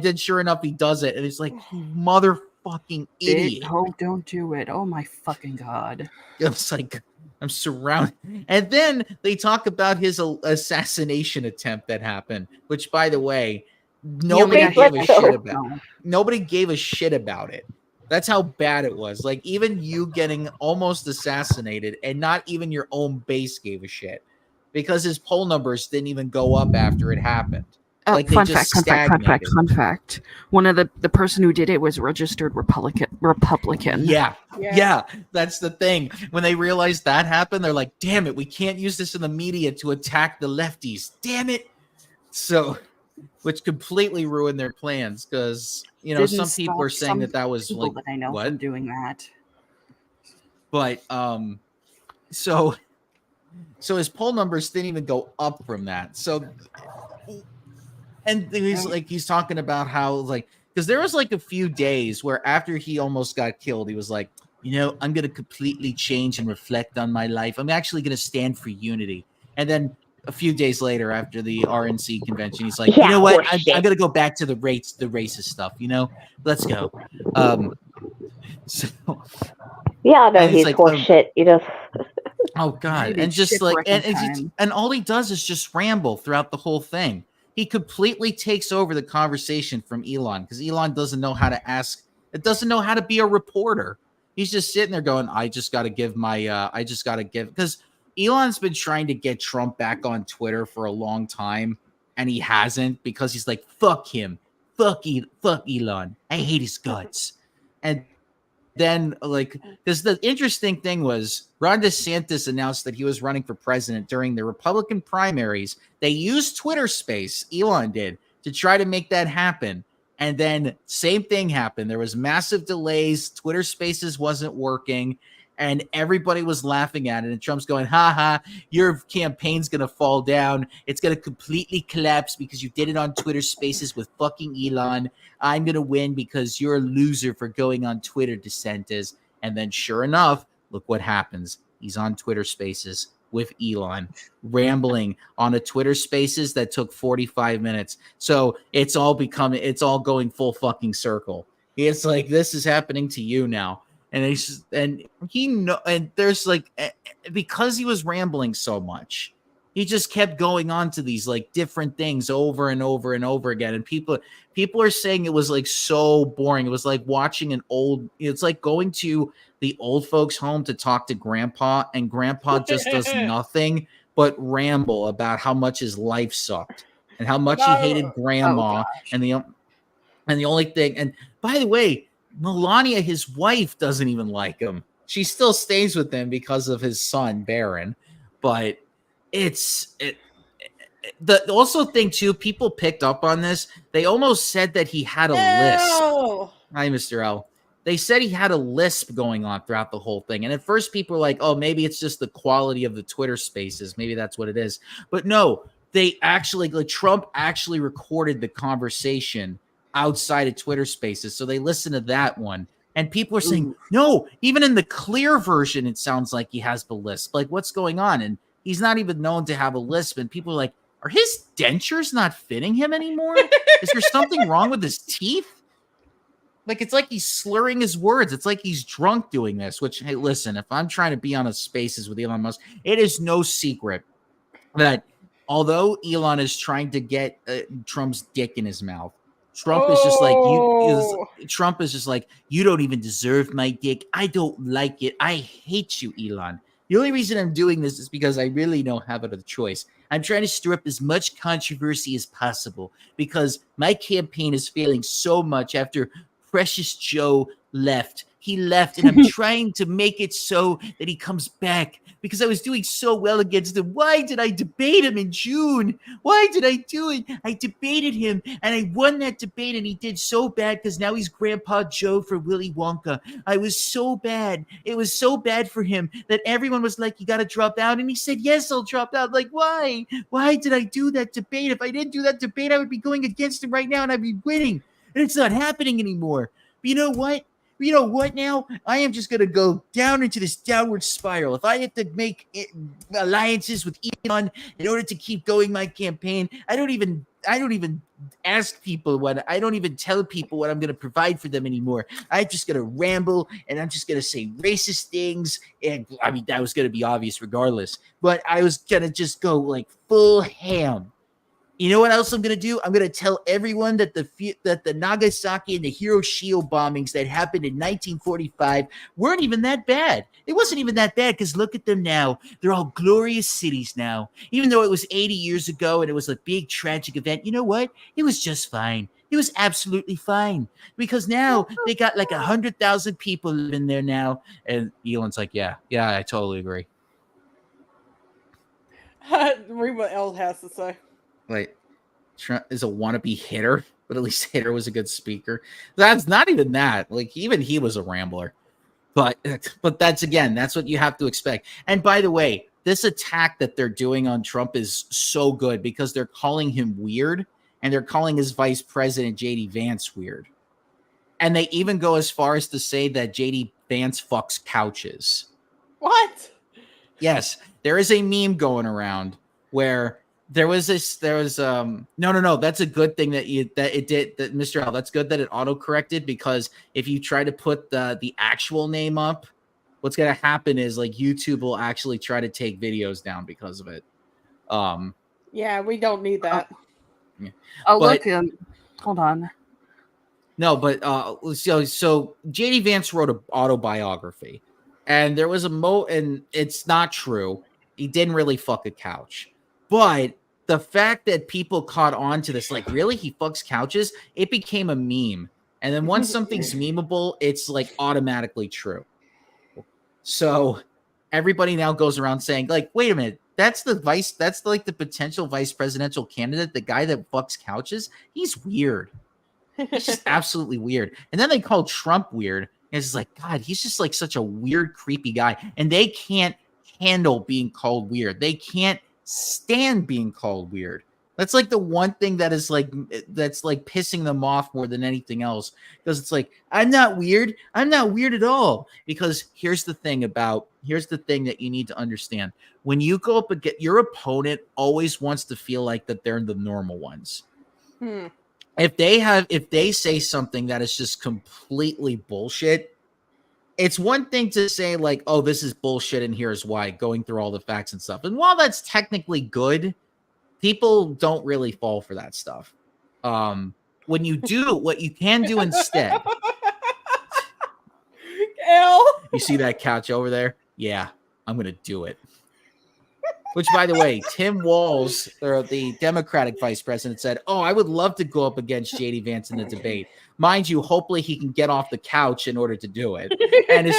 then sure enough, he does it, and it's like, you motherfucking idiot. Don't do it. Oh my fucking God. It's like, I'm surrounded. And then they talk about his assassination attempt that happened, which, by the way, nobody gave a shit about. Nobody gave a shit about it. That's how bad it was. Like, even you getting almost assassinated, and not even your own base gave a shit, because his poll numbers didn't even go up after it happened. Like, fun fact. One of the person who did it was registered Republican. Yeah, that's the thing. When they realized that happened, they're like, damn it, we can't use this in the media to attack the lefties. Damn it. So, which completely ruined their plans, because, some people are saying that was like, that I know what? from doing that. But, so his poll numbers didn't even go up from that. So, and he's talking about how, like, because there was like a few days where after he almost got killed, he was like, I'm going to completely change and reflect on my life. I'm actually going to stand for unity. And then a few days later, after the RNC convention, he's like, you know what? I'm going to go back to the racist stuff. Let's go. He's like, horseshit. Oh God! And just like, and all he does is just ramble throughout the whole thing. He completely takes over the conversation from Elon, because Elon doesn't know how to ask. It doesn't know how to be a reporter. He's just sitting there going, I just got to give, because Elon's been trying to get Trump back on Twitter for a long time, and he hasn't, because he's like, fuck him. Fuck Elon. I hate his guts. And then, like, because the interesting thing was, Ron DeSantis announced that he was running for president during the Republican primaries. They used Twitter Space, Elon did, to try to make that happen. And then same thing happened. There was massive delays. Twitter Spaces wasn't working, and everybody was laughing at it. And Trump's going, ha, your campaign's going to fall down. It's going to completely collapse because you did it on Twitter Spaces with fucking Elon. I'm going to win because you're a loser for going on Twitter, DeSantis. And then sure enough, look what happens. He's on Twitter Spaces with Elon, rambling on a Twitter Spaces that took 45 minutes. So it's all going full fucking circle. It's like, this is happening to you now. And there's like, because he was rambling so much, he just kept going on to these like different things over and over and over again. And people are saying it was like so boring. It was like watching it's like going to the old folks' home to talk to grandpa, and grandpa just does nothing but ramble about how much his life sucked and how much he hated grandma. And the only thing, and by the way, Melania, his wife, doesn't even like him. She still stays with him because of his son, Barron. But the also thing too, people picked up on this. They almost said that he had a lisp. Hi, Mr. L. They said he had a lisp going on throughout the whole thing. And at first people were like, oh, maybe it's just the quality of the Twitter Spaces. Maybe that's what it is. But no, they actually, like, Trump actually recorded the conversation outside of Twitter Spaces. So they listened to that one. And people are saying, no, even in the clear version, it sounds like he has the lisp. Like, what's going on? And he's not even known to have a lisp. And people are like, are his dentures not fitting him anymore? Is there something wrong with his teeth? Like, it's like he's slurring his words. It's like he's drunk doing this, which, hey, listen, if I'm trying to be on a Spaces with Elon Musk, it is no secret that although Elon is trying to get Trump's dick in his mouth, Trump is just like, Trump is just like, you don't even deserve my dick. I don't like it. I hate you, Elon. The only reason I'm doing this is because I really don't have another choice. I'm trying to stir up as much controversy as possible because my campaign is failing so much after Precious Joe left. He left, and I'm trying to make it so that he comes back because I was doing so well against him. Why did I debate him in June? Why did I do it? I debated him, and I won that debate, and he did so bad because now he's Grandpa Joe for Willy Wonka. I was so bad. It was so bad for him that everyone was like, you got to drop out, and he said, yes, I'll drop out. Like, why? Why did I do that debate? If I didn't do that debate, I would be going against him right now, and I'd be winning. and it's not happening anymore. But you know what? You know what now? I am just going to go down into this downward spiral. If I have to make alliances with Elon in order to keep going my campaign, I don't even ask people I don't even tell people what I'm going to provide for them anymore. I'm just going to ramble and I'm just going to say racist things. And I mean, that was going to be obvious regardless, but I was going to just go like full ham. You know what else I'm going to do? I'm going to tell everyone that the Nagasaki and the Hiroshima bombings that happened in 1945 weren't even that bad. It wasn't even that bad because look at them now. They're all glorious cities now. Even though it was 80 years ago and it was a big tragic event, you know what? It was just fine. It was absolutely fine because now they got like 100,000 people living there now. And Elon's like, yeah, I totally agree. Read what Elle has to say. Like, Trump is a wannabe hitter, but at least Hitter was a good speaker. That's not even that. Like, even he was a rambler. But that's what you have to expect. And by the way, this attack that they're doing on Trump is so good because they're calling him weird and they're calling his vice president, J.D. Vance, weird. And they even go as far as to say that J.D. Vance fucks couches. What? Yes, there is a meme going around where no, that's a good thing that Mr. L, that's good that it auto-corrected because if you try to put the actual name up, what's going to happen is like YouTube will actually try to take videos down because of it. Yeah, we don't need that. Look, hold on. No, but so JD Vance wrote an autobiography and there was and it's not true. He didn't really fuck a couch. But the fact that people caught on to this, like, really, he fucks couches, it became a meme. And then once something's memeable, it's like automatically true. So everybody now goes around saying, like, wait a minute, that's the potential vice presidential candidate, the guy that fucks couches. He's weird. He's just absolutely weird. And then they call Trump weird. And it's like, God, he's just like such a weird, creepy guy. And they can't handle being called weird. They can't stand being called weird. That's like the one thing that's like pissing them off more than anything else, because it's like, I'm not weird at all. Because here's the thing that you need to understand. When you go up against your opponent, always wants to feel like that they're the normal ones. If they say something that is just completely bullshit, it's one thing to say like, oh, this is bullshit and here's why, going through all the facts and stuff. And while that's technically good, people don't really fall for that stuff. When you do, what you can do instead. You see that couch over there? Yeah, I'm going to do it. Which, by the way, Tim Walz, or the Democratic vice president, said, oh, I would love to go up against J.D. Vance in the debate. Mind you, hopefully he can get off the couch in order to do it. And as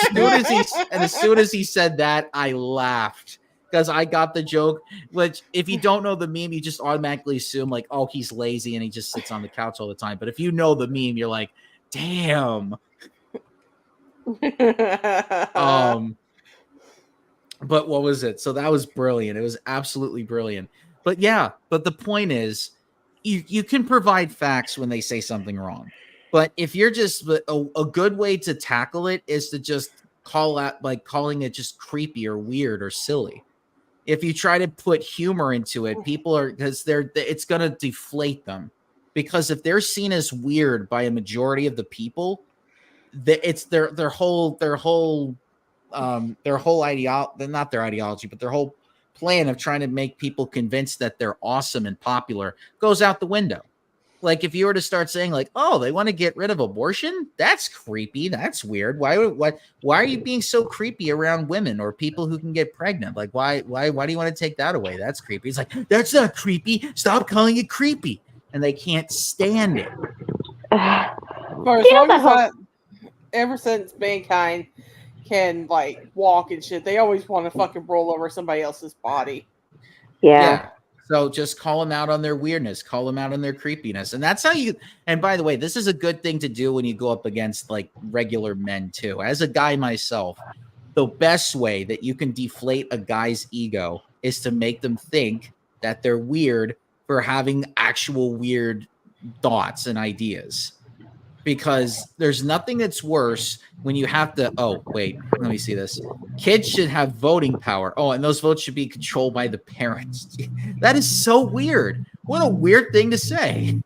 soon as he said that, I laughed because I got the joke. Which, if you don't know the meme, you just automatically assume like, oh, he's lazy and he just sits on the couch all the time. But if you know the meme, you're like, damn. But what was it? So that was brilliant. It was absolutely brilliant. But yeah, but the point is, you can provide facts when they say something wrong. But if you're just a good way to tackle it is to just call out, like calling it just creepy or weird or silly. If you try to put humor into it, people are, because it's going to deflate them. Because if they're seen as weird by a majority of the people, it's their whole ideology, not their ideology, but their whole plan of trying to make people convinced that they're awesome and popular goes out the window. Like if you were to start saying like, oh, they want to get rid of abortion, that's creepy, that's weird. Why are you being so creepy around women or people who can get pregnant? Like why do you want to take that away? That's creepy. It's like, that's not creepy, stop calling it creepy. And they can't stand it. Ever since mankind can like walk and shit, they always want to fucking roll over somebody else's body. Yeah. So just call them out on their weirdness, call them out on their creepiness. And that's how you, and by the way, this is a good thing to do when you go up against like regular men too. As a guy myself, the best way that you can deflate a guy's ego is to make them think that they're weird for having actual weird thoughts and ideas. because there's nothing that's worse when you have to. Oh, wait, let me see this. Kids should have voting power. Oh, and those votes should be controlled by the parents. That is so weird. What a weird thing to say.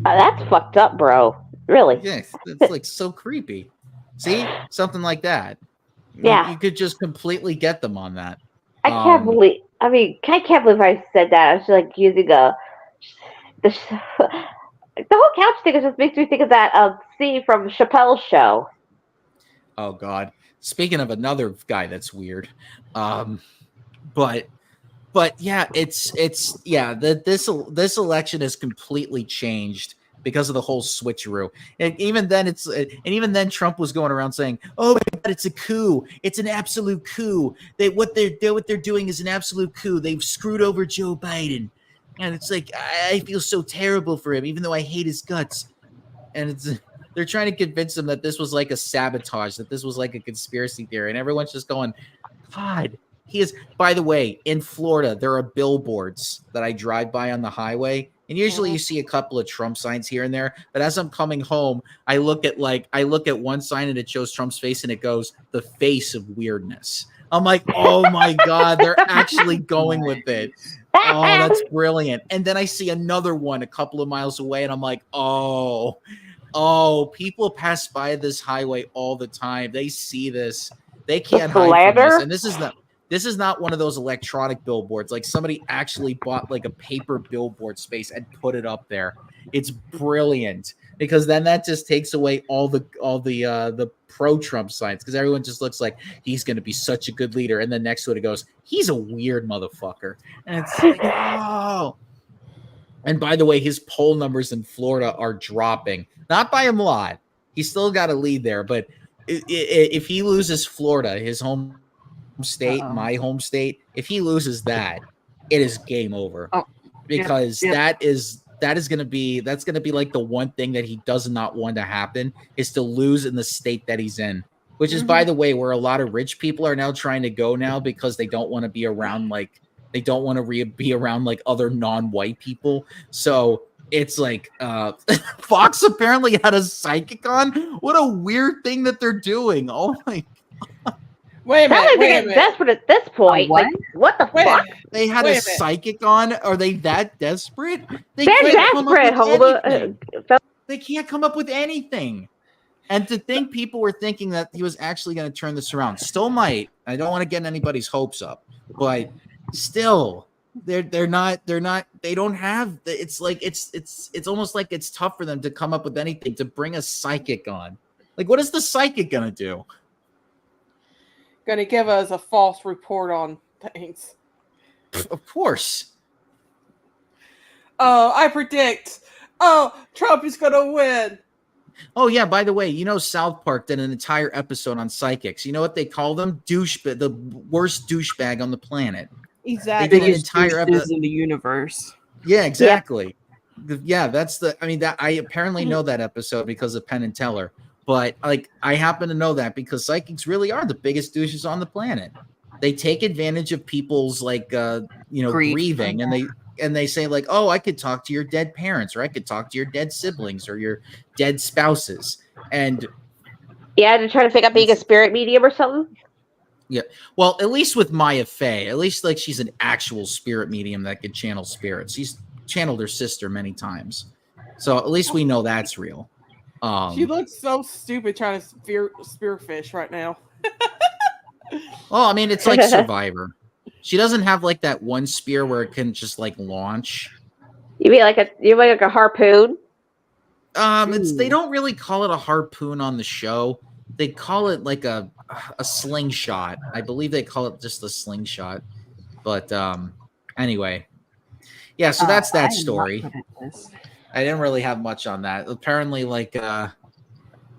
That's fucked up, bro. Really? Yes, it's like so creepy. See, something like that. Yeah, you could just completely get them on that. I can't believe. I mean, I can't believe I said that. I was like using the whole couch thing. Just makes me think of that scene from Chappelle's show. Oh God! Speaking of another guy that's weird, but yeah, it's yeah. This election has completely changed because of the whole switcheroo. And even then Trump was going around saying, "Oh my God, it's a coup! It's an absolute coup! What they're doing is an absolute coup. They've screwed over Joe Biden." And it's like, I feel so terrible for him, even though I hate his guts. And they're trying to convince him that this was like a sabotage, that this was like a conspiracy theory. And everyone's just going, God, he is. By the way, in Florida, there are billboards that I drive by on the highway. And usually you see a couple of Trump signs here and there. But as I'm coming home, I look at one sign and it shows Trump's face and it goes, "The face of weirdness." I'm like, oh my God, they're actually going with it. Oh, that's brilliant. And then I see another one a couple of miles away and I'm like, oh, people pass by this highway all the time. They see this. They can't hide from this. And this is not one of those electronic billboards. Like somebody actually bought like a paper billboard space and put it up there. It's brilliant because then that just takes away all the pro-Trump signs because everyone just looks like he's going to be such a good leader. And then next to it goes, he's a weird motherfucker. And it's like, oh. And by the way, his poll numbers in Florida are dropping. Not by a lot. He's still got a lead there. But if he loses Florida, his home state, my home state, if he loses that, it is game over. Because that's going to be like the one thing that he does not want to happen is to lose in the state that he's in, which is, by the way, where a lot of rich people are now trying to go now because they don't want to be around be around like other non-white people. So it's like Fox apparently had a psychic on. What a weird thing that they're doing. Oh my God. Wait a minute. Wait a minute. Desperate at this point. What? Like, what the fuck? They had a psychic on. Are they that desperate? They're desperate, They can't come up with anything. And to think people were thinking that he was actually going to turn this around. Still might. I don't want to get anybody's hopes up. But still, they don't have, it's like, it's almost like it's tough for them to come up with anything, to bring a psychic on. Like, what is the psychic going to do? Going to give us a false report on things. Of course. I predict. Trump is going to win. Oh, yeah. By the way, you know, South Park did an entire episode on psychics. You know what they call them? The worst douchebag on the planet. Exactly. They did an entire episode in the universe. Yeah, exactly. Yeah, I apparently know that episode because of Penn and Teller. But like, I happen to know that because psychics really are the biggest douches on the planet. They take advantage of people's grieving, and they say like, oh, I could talk to your dead parents, or I could talk to your dead siblings or your dead spouses, and to try to pick up being a spirit medium or something. Yeah, well, at least with Maya Fey, at least like she's an actual spirit medium that could channel spirits. She's channeled her sister many times, so at least we know that's real. She looks so stupid trying to spearfish right now. Well, I mean, it's like Survivor. She doesn't have like that one spear where it can just like launch. You mean like a harpoon? They don't really call it a harpoon on the show. They call it like a slingshot. I believe they call it just a slingshot. But anyway, yeah. So that's that story. I didn't really have much on that. Apparently, like, and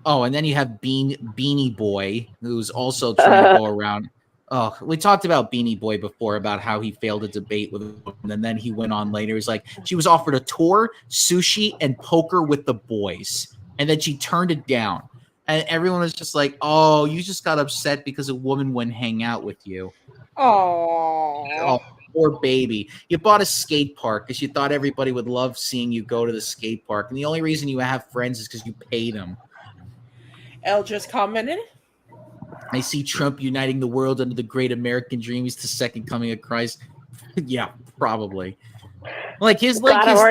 then you have Beanie Boy, who's also trying to go around. Oh, we talked about Beanie Boy before, about how he failed a debate with a woman, and then he went on later. He's like, she was offered a tour, sushi, and poker with the boys, and then she turned it down. And everyone was just like, oh, you just got upset because a woman wouldn't hang out with you. Oh. poor baby. You bought a skate park because you thought everybody would love seeing you go to the skate park. And the only reason you have friends is because you paid them. Elle just commented. I see Trump uniting the world under the great American dream. He's the second coming of Christ. Yeah, probably. Like his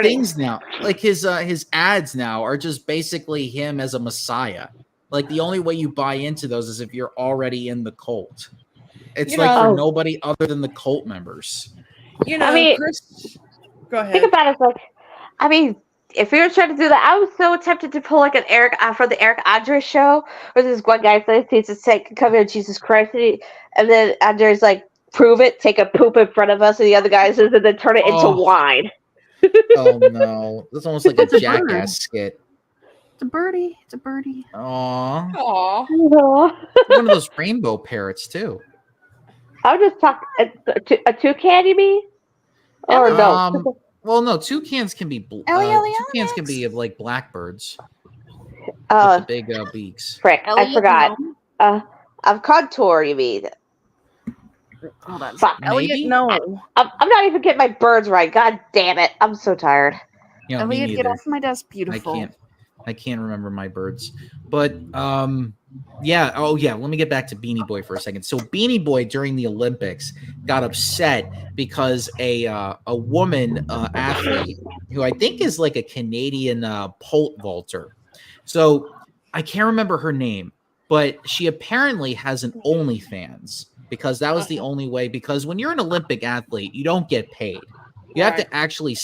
things now, like his ads now are just basically him as a messiah. Like the only way you buy into those is if you're already in the cult. It's for nobody other than the cult members. Chris, go ahead. Think about it, like, I mean, if we were trying to do that, I was so tempted to pull like an Eric from the Eric Andre show, where this one guy says he's a second coming of Jesus Christ, and then Andre's like, prove it, take a poop in front of us, and the other guy says, and then turn it into wine. Oh no, that's almost like a Jackass skit. It's a birdie. It's a birdie. Aww. One of those rainbow parrots too. I would just talk a toucan, you mean? Or no? Well, no, toucans can be toucans can be like blackbirds. With the big beaks. Frick, I forgot. Of contour, you mean? Hold on. Fuck. Elliot, no. I'm not even getting my birds right. God damn it. I'm so tired. Elliot, get off my desk. Beautiful. I can't remember my birds. But yeah. Oh yeah. Let me get back to Beanie Boy for a second. So Beanie Boy during the Olympics got upset because a woman athlete who I think is like a Canadian pole vaulter. So I can't remember her name, but she apparently has an OnlyFans because that was the only way. Because when you're an Olympic athlete, you don't get paid. You have to actually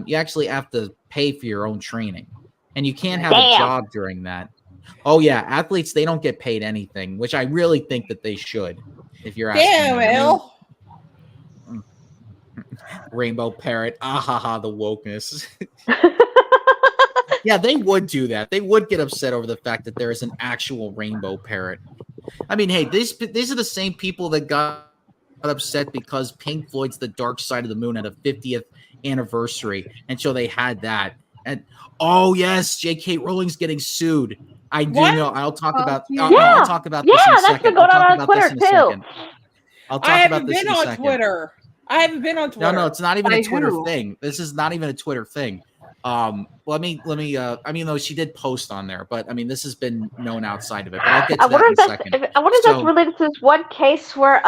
you actually have to pay for your own training. And you can't have a job during that. Oh yeah, athletes, they don't get paid anything, which I really think that they should. If you're asking me. Elle. Rainbow parrot, the wokeness. Yeah, they would do that. They would get upset over the fact that there is an actual rainbow parrot. I mean, hey, these are the same people that got upset because Pink Floyd's The Dark Side of the Moon had a 50th anniversary, and so they had that. And oh yes, J.K. Rowling's getting sued. I do know. I'll talk about. I'll talk about this in a second. That's been going on Twitter too. I'll talk about this in a second. I haven't been on Twitter. No, it's not even a Twitter thing. This is not even a Twitter thing. Let me. I mean, though she did post on there, but I mean, this has been known outside of it. But I'll get to that in a second. I wonder if that's related to this one case where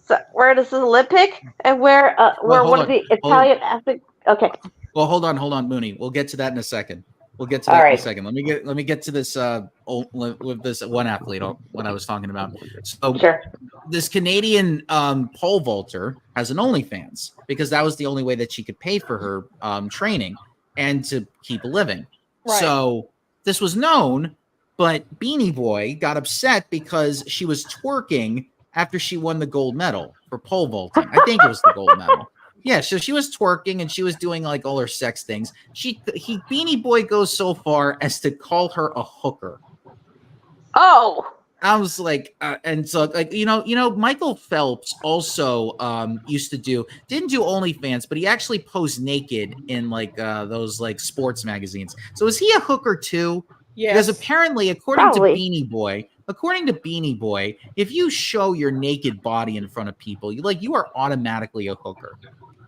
this is Olympic and where one of the Italian athletes. Okay. Well, hold on, Mooney. We'll get to that in a second. We'll get to that in a second. Let me get to this with this one athlete what I was talking about. So this Canadian pole vaulter has an OnlyFans because that was the only way that she could pay for her training and to keep a living. Right. So this was known, but Beanie Boy got upset because she was twerking after she won the gold medal for pole vaulting. I think it was the gold medal. Yeah, so she was twerking and she was doing like all her sex things. Beanie Boy goes so far as to call her a hooker. Oh, I was like, and so like Michael Phelps also didn't do OnlyFans, but he actually posed naked in like those like sports magazines. So is he a hooker too? Yeah. Because apparently, according to Beanie Boy, if you show your naked body in front of people, you are automatically a hooker.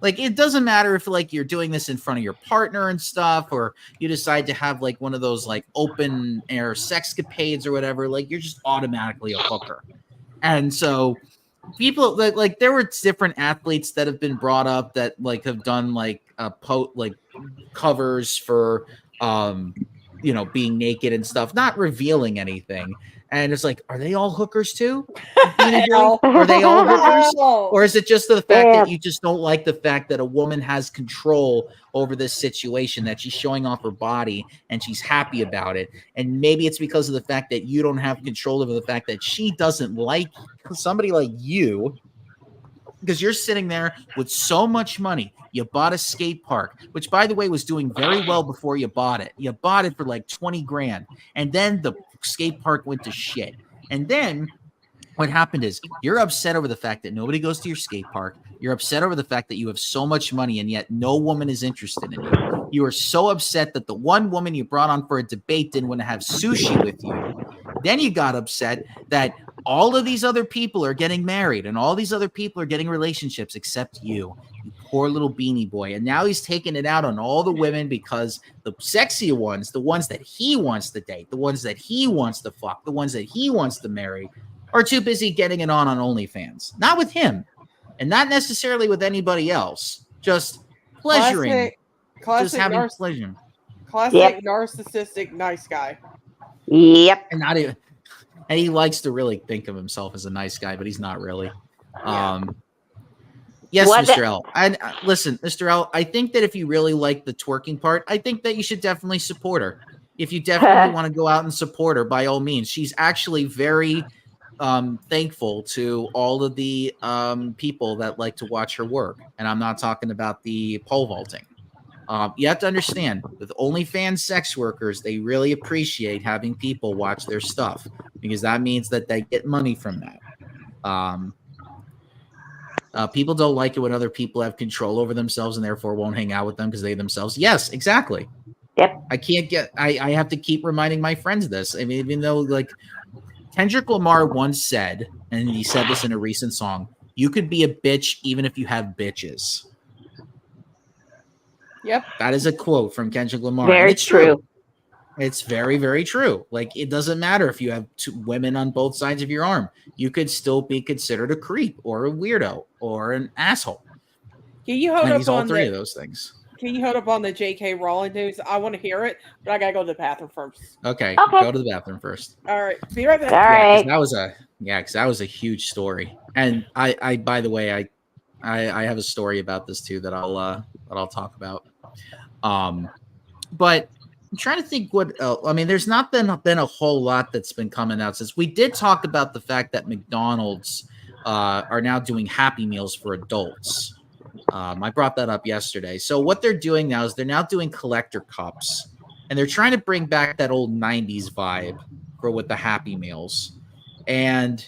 Like, it doesn't matter if like you're doing this in front of your partner and stuff, or you decide to have like one of those like open air sexcapades or whatever, like you're just automatically a hooker. And so people like there were different athletes that have been brought up that like have done like covers for being naked and stuff, not revealing anything. And it's like, are they all hookers too? Are they all hookers? Or is it just the fact that you just don't like the fact that a woman has control over this situation, that she's showing off her body and she's happy about it? And maybe it's because of the fact that you don't have control over the fact that she doesn't like somebody like you, because you're sitting there with so much money. You bought a skate park, which, by the way, was doing very well before you bought it. You bought it for like 20 grand. And then the skate park went to shit. And then what happened is you're upset over the fact that nobody goes to your skate park. You're upset over the fact that you have so much money and yet no woman is interested in you. You are so upset that the one woman you brought on for a debate didn't want to have sushi with you. Then you got upset that all of these other people are getting married and all these other people are getting relationships except you poor little beanie boy. And now he's taking it out on all the women because the sexy ones, the ones that he wants to date, the ones that he wants to fuck, the ones that he wants to marry, are too busy getting it on OnlyFans. Not with him, and not necessarily with anybody else. Just pleasuring. Just having pleasure. Classic narcissistic nice guy. Yep. And not even, and he likes to really think of himself as a nice guy, but he's not really. Yes, Mr. L. And listen, Mr. L, I think that if you really like the twerking part, I think that you should definitely support her. If you definitely want to go out and support her, by all means. She's actually very thankful to all of the people that like to watch her work. And I'm not talking about the pole vaulting. You have to understand, with OnlyFans sex workers, they really appreciate having people watch their stuff because that means that they get money from that. People don't like it when other people have control over themselves and therefore won't hang out with them because they themselves. Yes, exactly. Yep. I have to keep reminding my friends this. I mean, even though like Kendrick Lamar once said, and he said this in a recent song, you could be a bitch even if you have bitches. Yep. That is a quote from Kendrick Lamar. Very true. It's very, very true. Like, it doesn't matter if you have two women on both sides of your arm. You could still be considered a creep or a weirdo or an asshole. Can you hold up he's all on three of those things. Can you hold up on the J.K. Rowling news? I want to hear it, but I gotta go to the bathroom first. Okay. Go to the bathroom first. All right, be right back. All right. Because that was a huge story. And I by the way, I have a story about this too that I'll talk about. But I'm trying to think what else. I mean, there's not been a whole lot that's been coming out since we did talk about the fact that McDonald's are now doing Happy Meals for adults. I brought that up yesterday. So what they're doing now is they're now doing collector cups, and they're trying to bring back that old 90s vibe with the Happy Meals. And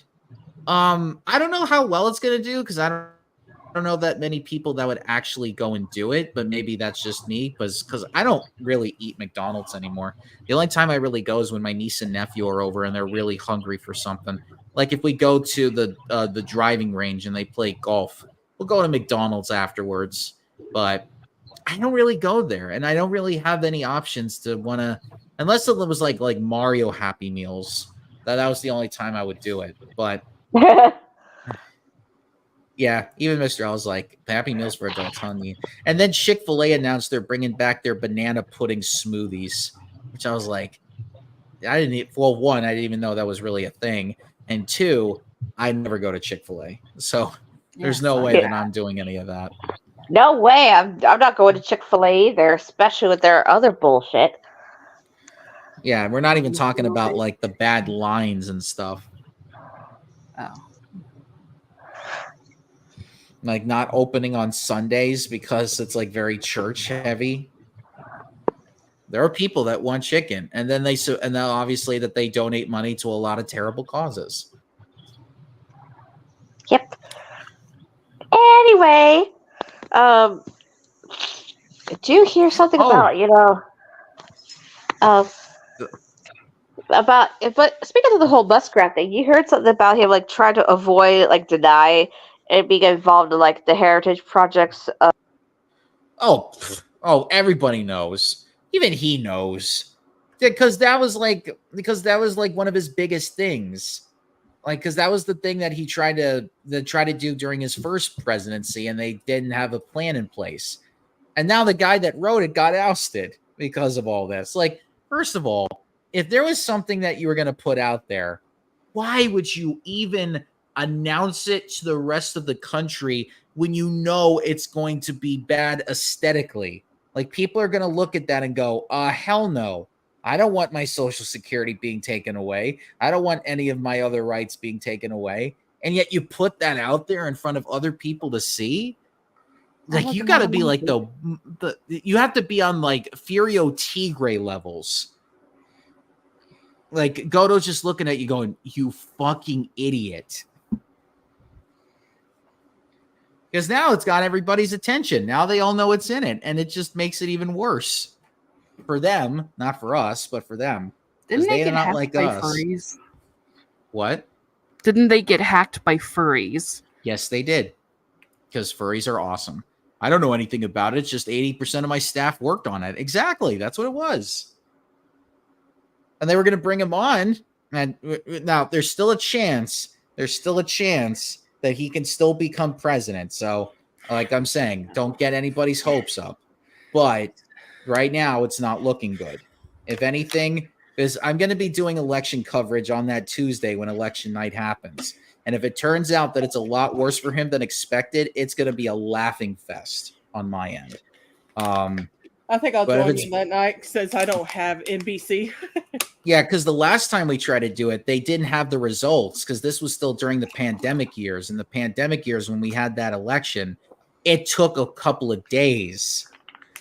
I don't know how well it's going to do because I don't know that many people that would actually go and do it, but maybe that's just me because I don't really eat McDonald's anymore. The only time I really go is when my niece and nephew are over and they're really hungry for something. Like if we go to the driving range and they play golf, we'll go to McDonald's afterwards. But I don't really go there, and I don't really have any options to want to, unless it was like Mario Happy Meals. That was the only time I would do it. But yeah, even Mr. L was like, Happy Meals for adults, honey. And then Chick-fil-A announced they're bringing back their banana pudding smoothies, which I was like, I didn't even know that was really a thing. And two, I never go to Chick-fil-A. So there's no way that I'm doing any of that. No way. I'm not going to Chick-fil-A either, especially with their other bullshit. Yeah, we're not even talking about like the bad lines and stuff. Oh. Like not opening on Sundays because it's like very church heavy. There are people that want chicken, and then obviously that they donate money to a lot of terrible causes. Yep. Anyway, do you hear something about but speaking of the whole muskrat thing, you heard something about him like trying to avoid deny and being involved in like the heritage projects. Everybody knows. Even he knows, because that was like one of his biggest things. Like, because that was the thing that he tried to do during his first presidency, and they didn't have a plan in place. And now the guy that wrote it got ousted because of all this. Like, first of all, if there was something that you were going to put out there, why would you even announce it to the rest of the country when you know it's going to be bad aesthetically? Like, people are going to look at that and go, hell no. I don't want my Social Security being taken away. I don't want any of my other rights being taken away. And yet you put that out there in front of other people to see? Like, you got to be like you have to be on like Furio Tigre levels. Like, Godo's just looking at you going, you fucking idiot. Because now it's got everybody's attention. Now they all know it's in it, and it just makes it even worse for them. Not for us, but for them. Didn't they they not like us. furries? What? Didn't they get hacked by furries? Yes, they did. Because furries are awesome. I don't know anything about it. It's just 80% of my staff worked on it. Exactly. That's what it was. And they were going to bring him on. And now there's still a chance. There's still a chance that he can still become president. So, like I'm saying, don't get anybody's hopes up. But right now, it's not looking good. If anything, because I'm going to be doing election coverage on that Tuesday when election night happens. And if it turns out that it's a lot worse for him than expected, it's going to be a laughing fest on my end. I think I'll join you that night since I don't have NBC. Yeah, because the last time we tried to do it, they didn't have the results because this was still during the pandemic years. And the pandemic years, when we had that election, it took a couple of days.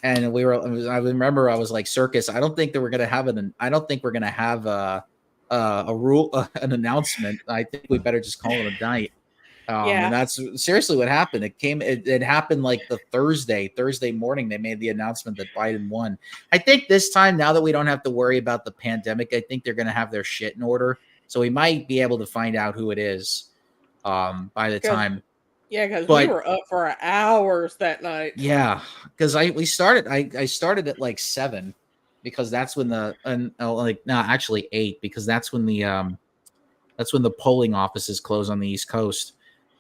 And I remember I was like, Circus, I don't think that we're going to have an announcement. I think we better just call it a night. And that's seriously what happened. It happened like the Thursday morning. They made the announcement that Biden won. I think this time, now that we don't have to worry about the pandemic, I think they're going to have their shit in order. So we might be able to find out who it is by the time. Yeah, because we were up for hours that night. Yeah, because I started at like 7 because that's when actually 8 because that's when the polling offices close on the East Coast.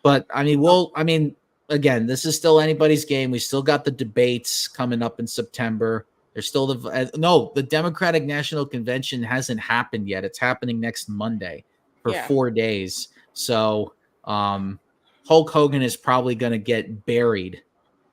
But I mean, again, this is still anybody's game. We still got the debates coming up in September. There's still the Democratic National Convention hasn't happened yet. It's happening next Monday for 4 days. So Hulk Hogan is probably going to get buried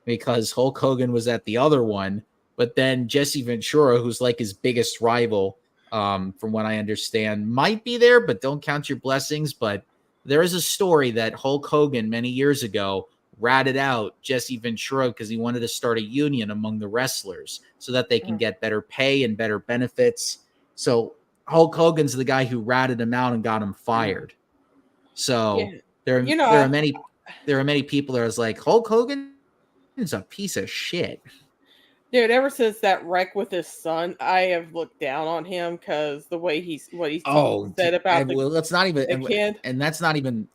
because Hulk Hogan was at the other one. But then Jesse Ventura, who's like his biggest rival, from what I understand, might be there, but don't count your blessings. But there is a story that Hulk Hogan many years ago ratted out Jesse Ventura because he wanted to start a union among the wrestlers so that they can get better pay and better benefits. So Hulk Hogan's the guy who ratted him out and got him fired. So there are many people that was like, Hulk Hogan is a piece of shit. Dude, ever since that wreck with his son, I have looked down on him because the way he's said about that's not even the kid, and that's not even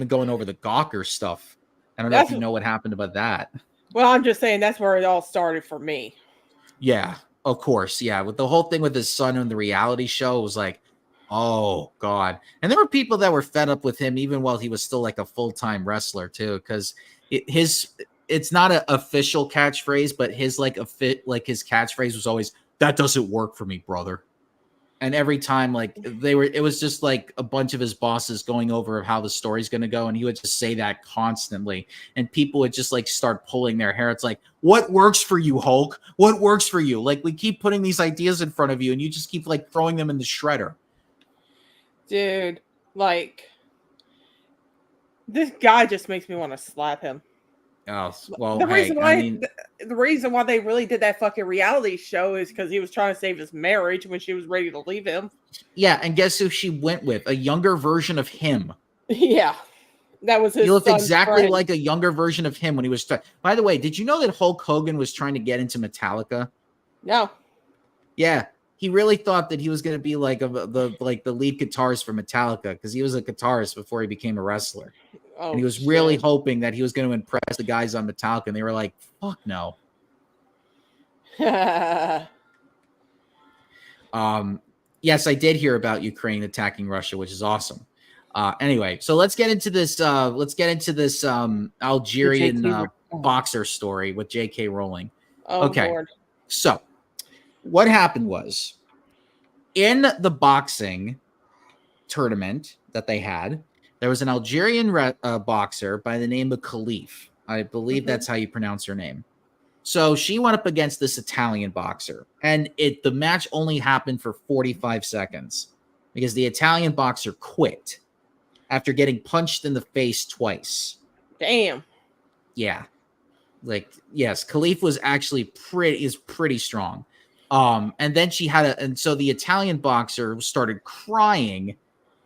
going over the Gawker stuff. I don't know if you know what happened about that. Well, I'm just saying that's where it all started for me. Yeah, of course, yeah. With the whole thing with his son and the reality show, it was like, oh god. And there were people that were fed up with him even while he was still like a full-time wrestler too, because it's not an official catchphrase, but his his catchphrase was always, that doesn't work for me, brother. And every time it was just like a bunch of his bosses going over how the story's going to go. And he would just say that constantly. And people would just like start pulling their hair. It's like, what works for you, Hulk? What works for you? Like we keep putting these ideas in front of you and you just keep like throwing them in the shredder. Dude, like this guy just makes me want to slap him. Oh, well, the reason why they really did that fucking reality show is because he was trying to save his marriage when she was ready to leave him. Yeah, and guess who she went with? A younger version of him. Yeah, that was his. He looked exactly friend. Like a younger version of him when he was. By the way, did you know that Hulk Hogan was trying to get into Metallica? No. Yeah, he really thought that he was going to be like the lead guitarist for Metallica because he was a guitarist before he became a wrestler. Oh, and he was really hoping that he was going to impress the guys on Metallica, and they were like, fuck no. Yes, I did hear about Ukraine attacking Russia, which is awesome. Anyway, so let's get into this Algerian boxer story with J.K. Rowling. Oh, okay. Lord. So what happened was in the boxing tournament that they had, there was an Algerian boxer by the name of Khalif. I believe that's how you pronounce her name. So she went up against this Italian boxer, and the match only happened for 45 seconds because the Italian boxer quit after getting punched in the face twice. Damn. Yeah. Yes, Khalif was actually pretty strong. And then so the Italian boxer started crying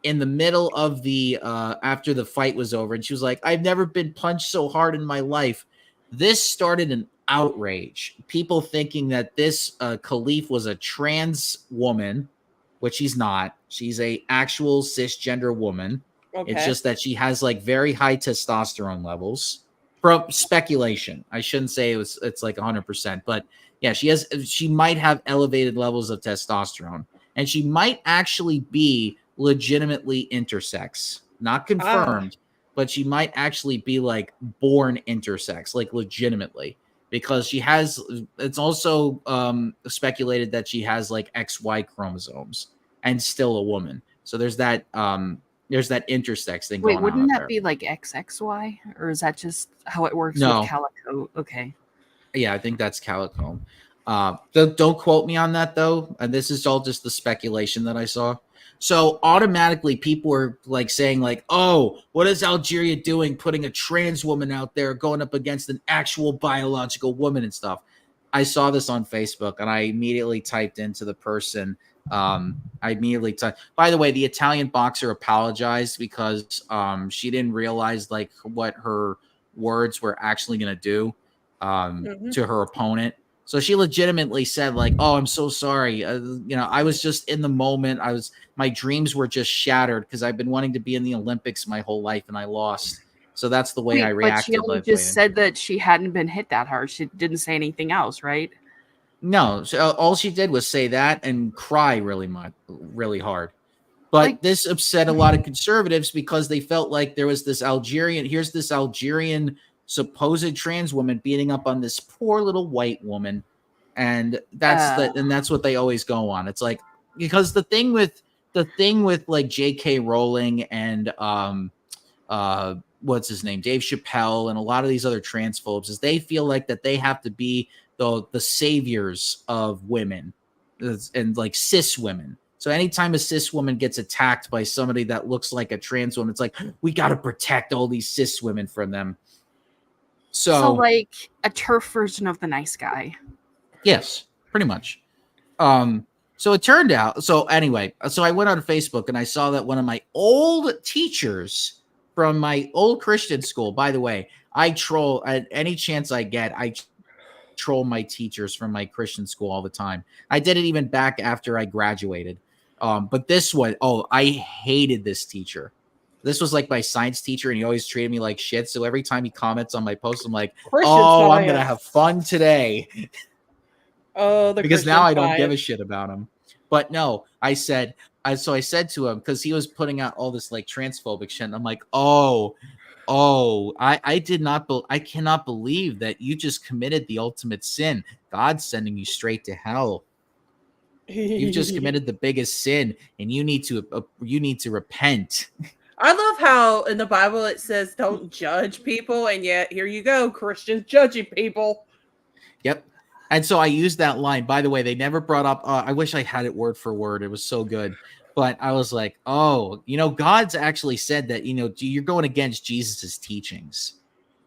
in the middle of the after the fight was over, and she was like, I've never been punched so hard in my life. This started an outrage. People thinking that this Khalif was a trans woman, which she's not. She's a actual cisgender woman. Okay. It's just that she has like very high testosterone levels. From speculation, I shouldn't say it's like 100%, but yeah, she might have elevated levels of testosterone, and she might actually be legitimately intersex, not confirmed, but she might actually be like born intersex, like legitimately, because she has. It's also speculated that she has like XY chromosomes and still a woman. So there's that intersex thing going on. Wait, wouldn't that be like XXY, or is that just how it works with Calico? Okay. Yeah, I think that's Calico. Don't quote me on that though. And this is all just the speculation that I saw. So automatically people are like saying like, oh, what is Algeria doing putting a trans woman out there going up against an actual biological woman and stuff? I saw this on Facebook and I immediately typed into the person. By the way, the Italian boxer apologized because she didn't realize like what her words were actually going to do to her opponent. So she legitimately said like, oh, I'm so sorry. I was just in the moment. My dreams were just shattered because I've been wanting to be in the Olympics my whole life and I lost. So that's the way I reacted. But she only just said that she hadn't been hit that hard. She didn't say anything else, right? No, so all she did was say that and cry really hard. But this upset a lot of conservatives because they felt like there was this Algerian supposed trans woman beating up on this poor little white woman, and that's what they always go on. It's like, because the thing with like J.K. Rowling and what's his name, Dave Chappelle, and a lot of these other transphobes is they feel like that they have to be the saviors of women and like cis women. So anytime a cis woman gets attacked by somebody that looks like a trans woman, it's like, we got to protect all these cis women from them. So like a turf version of the nice guy. Yes, pretty much. So it turned out. So anyway, so I went on Facebook and I saw that one of my old teachers from my old Christian school. By the way, I troll at any chance I get. I troll my teachers from my Christian school all the time. I did it even back after I graduated. But this one, I hated this teacher. This was like my science teacher, and he always treated me like shit. So every time he comments on my post, I'm like, I'm gonna have fun today. Because now I don't give a shit about him. But no, I said to him, because he was putting out all this like transphobic shit, and I'm like, I cannot believe that you just committed the ultimate sin. God's sending you straight to hell. You've just committed the biggest sin, and you need to repent. I love how in the Bible it says don't judge people, and yet here you go, Christians judging people. Yep. And so I used that line. By the way, they never brought up, I wish I had it word for word. It was so good. But I was like, God's actually said that, you're going against Jesus's teachings.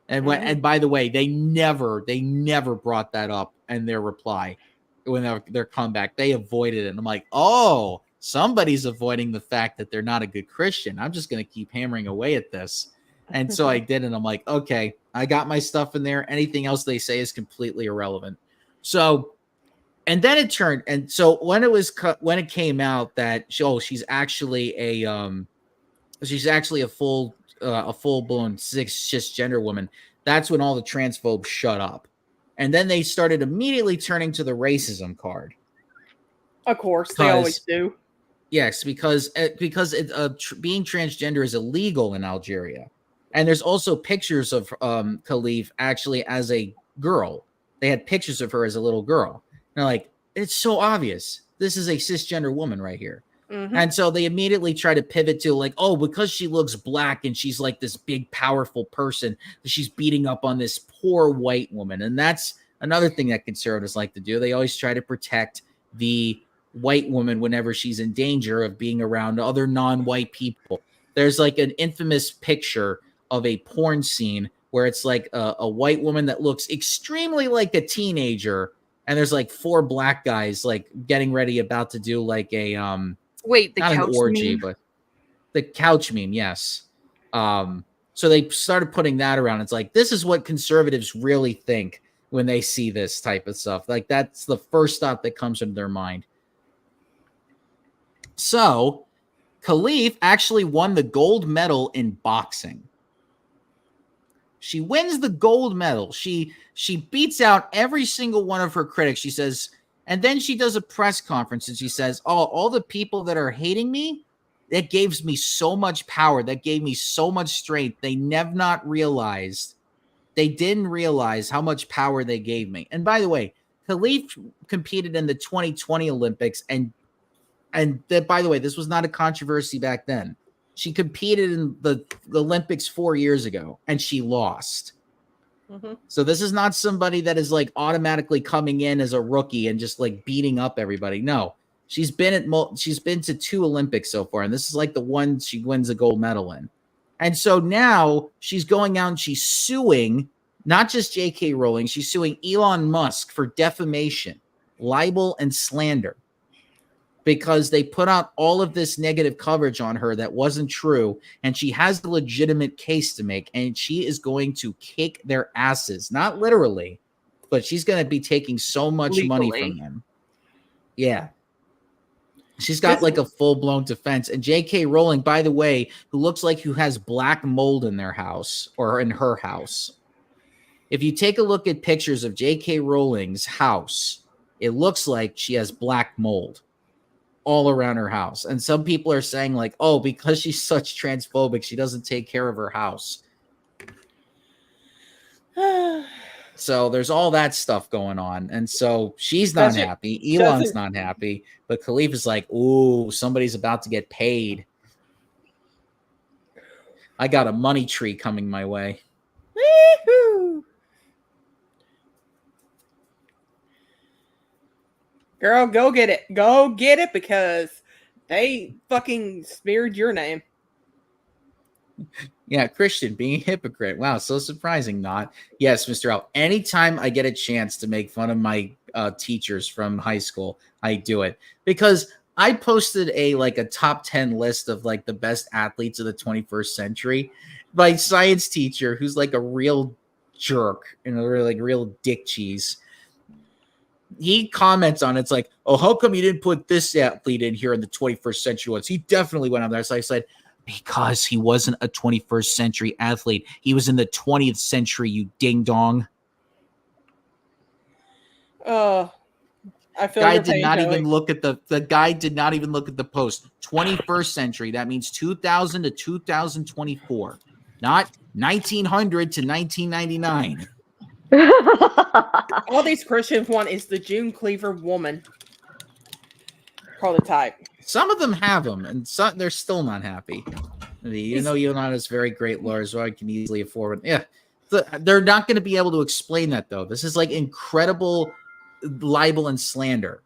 And and by the way, they never brought that up in their reply when their comeback. They avoided it. And I'm like, somebody's avoiding the fact that they're not a good Christian. I'm just going to keep hammering away at this. And so I did. And I'm like, okay, I got my stuff in there. Anything else they say is completely irrelevant. So, and then it turned. And so when it came out that she's actually a full blown cisgender woman, that's when all the transphobes shut up. And then they started immediately turning to the racism card. Of course, they always do. Yes, because being transgender is illegal in Algeria. And there's also pictures of Khalif actually as a girl. They had pictures of her as a little girl. And they're like, it's so obvious. This is a cisgender woman right here. Mm-hmm. And so they immediately try to pivot to like, because she looks black and she's like this big, powerful person, she's beating up on this poor white woman. And that's another thing that conservatives like to do. They always try to protect the white woman whenever she's in danger of being around other non-white people. There's like an infamous picture of a porn scene where it's like a white woman that looks extremely like a teenager, and there's like 4 black guys like getting ready about to do like a the not couch an orgy, meme? but the couch meme, yes. So they started putting that around. It's like, this is what conservatives really think when they see this type of stuff. Like, that's the first thought that comes into their mind. So Khalif actually won the gold medal in boxing. She wins the gold medal. She beats out every single one of her critics. She says, and then she does a press conference and she says, "Oh, all the people that are hating me, that gives me so much power. That gave me so much strength. They never not realized. They didn't realize how much power they gave me." And by the way, Khalif competed in the 2020 Olympics, and that, by the way, this was not a controversy back then. She competed in the Olympics 4 years ago, and she lost. Mm-hmm. So this is not somebody that is like automatically coming in as a rookie and just like beating up everybody. No, she's been to 2 Olympics so far, and this is like the one she wins a gold medal in. And so now she's going out and she's suing not just J.K. Rowling, she's suing Elon Musk for defamation, libel, and slander, because they put out all of this negative coverage on her that wasn't true, and she has a legitimate case to make, and she is going to kick their asses. Not literally, but she's going to be taking so much money from them. Yeah. She's got like a full-blown defense. And J.K. Rowling, by the way, who looks like who has black mold in their house or in her house. If you take a look at pictures of J.K. Rowling's house, it looks like she has black mold all around her house. And some people are saying like, oh, because she's such transphobic, she doesn't take care of her house. So there's all that stuff going on. And so she's not happy. Elon's not happy. But Khalif is like, ooh, somebody's about to get paid. I got a money tree coming my way. Woo-hoo! Girl, go get it. Go get it, because they fucking smeared your name. Yeah, Christian being a hypocrite. Wow, so surprising. Not. Yes, Mr. L. Anytime I get a chance to make fun of my teachers from high school, I do it, because I posted a top 10 list of like the best athletes of the 21st century. My science teacher, who's like a real jerk and a real dick cheese, he comments on it. It's like, oh, how come you didn't put this athlete in here in the 21st century ones? He definitely went on there. So I said, because he wasn't a 21st century athlete. He was in the 20th century, you ding dong. I feel guy did not even look at the guy did not even look at the post. 21st century, that means 2000 to 2024, not 1900 to 1999. All these Christians want is the June Cleaver woman prototype. Some of them have them, and some they're still not happy. Even though Elon has very great lawyers, so I can easily afford it. Yeah, they're not going to be able to explain that, though. This is like incredible libel and slander.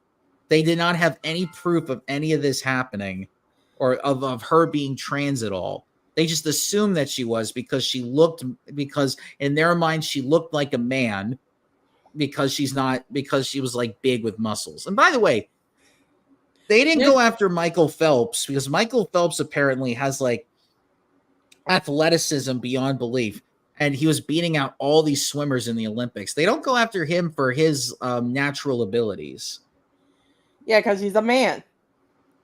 They did not have any proof of any of this happening, or of her being trans at all. They just assumed that she was because in their mind she looked like a man, because she was like big with muscles. And by the way, they didn't go after Michael Phelps, because Michael Phelps apparently has like athleticism beyond belief, and he was beating out all these swimmers in the Olympics. They don't go after him for his natural abilities. Yeah, because he's a man.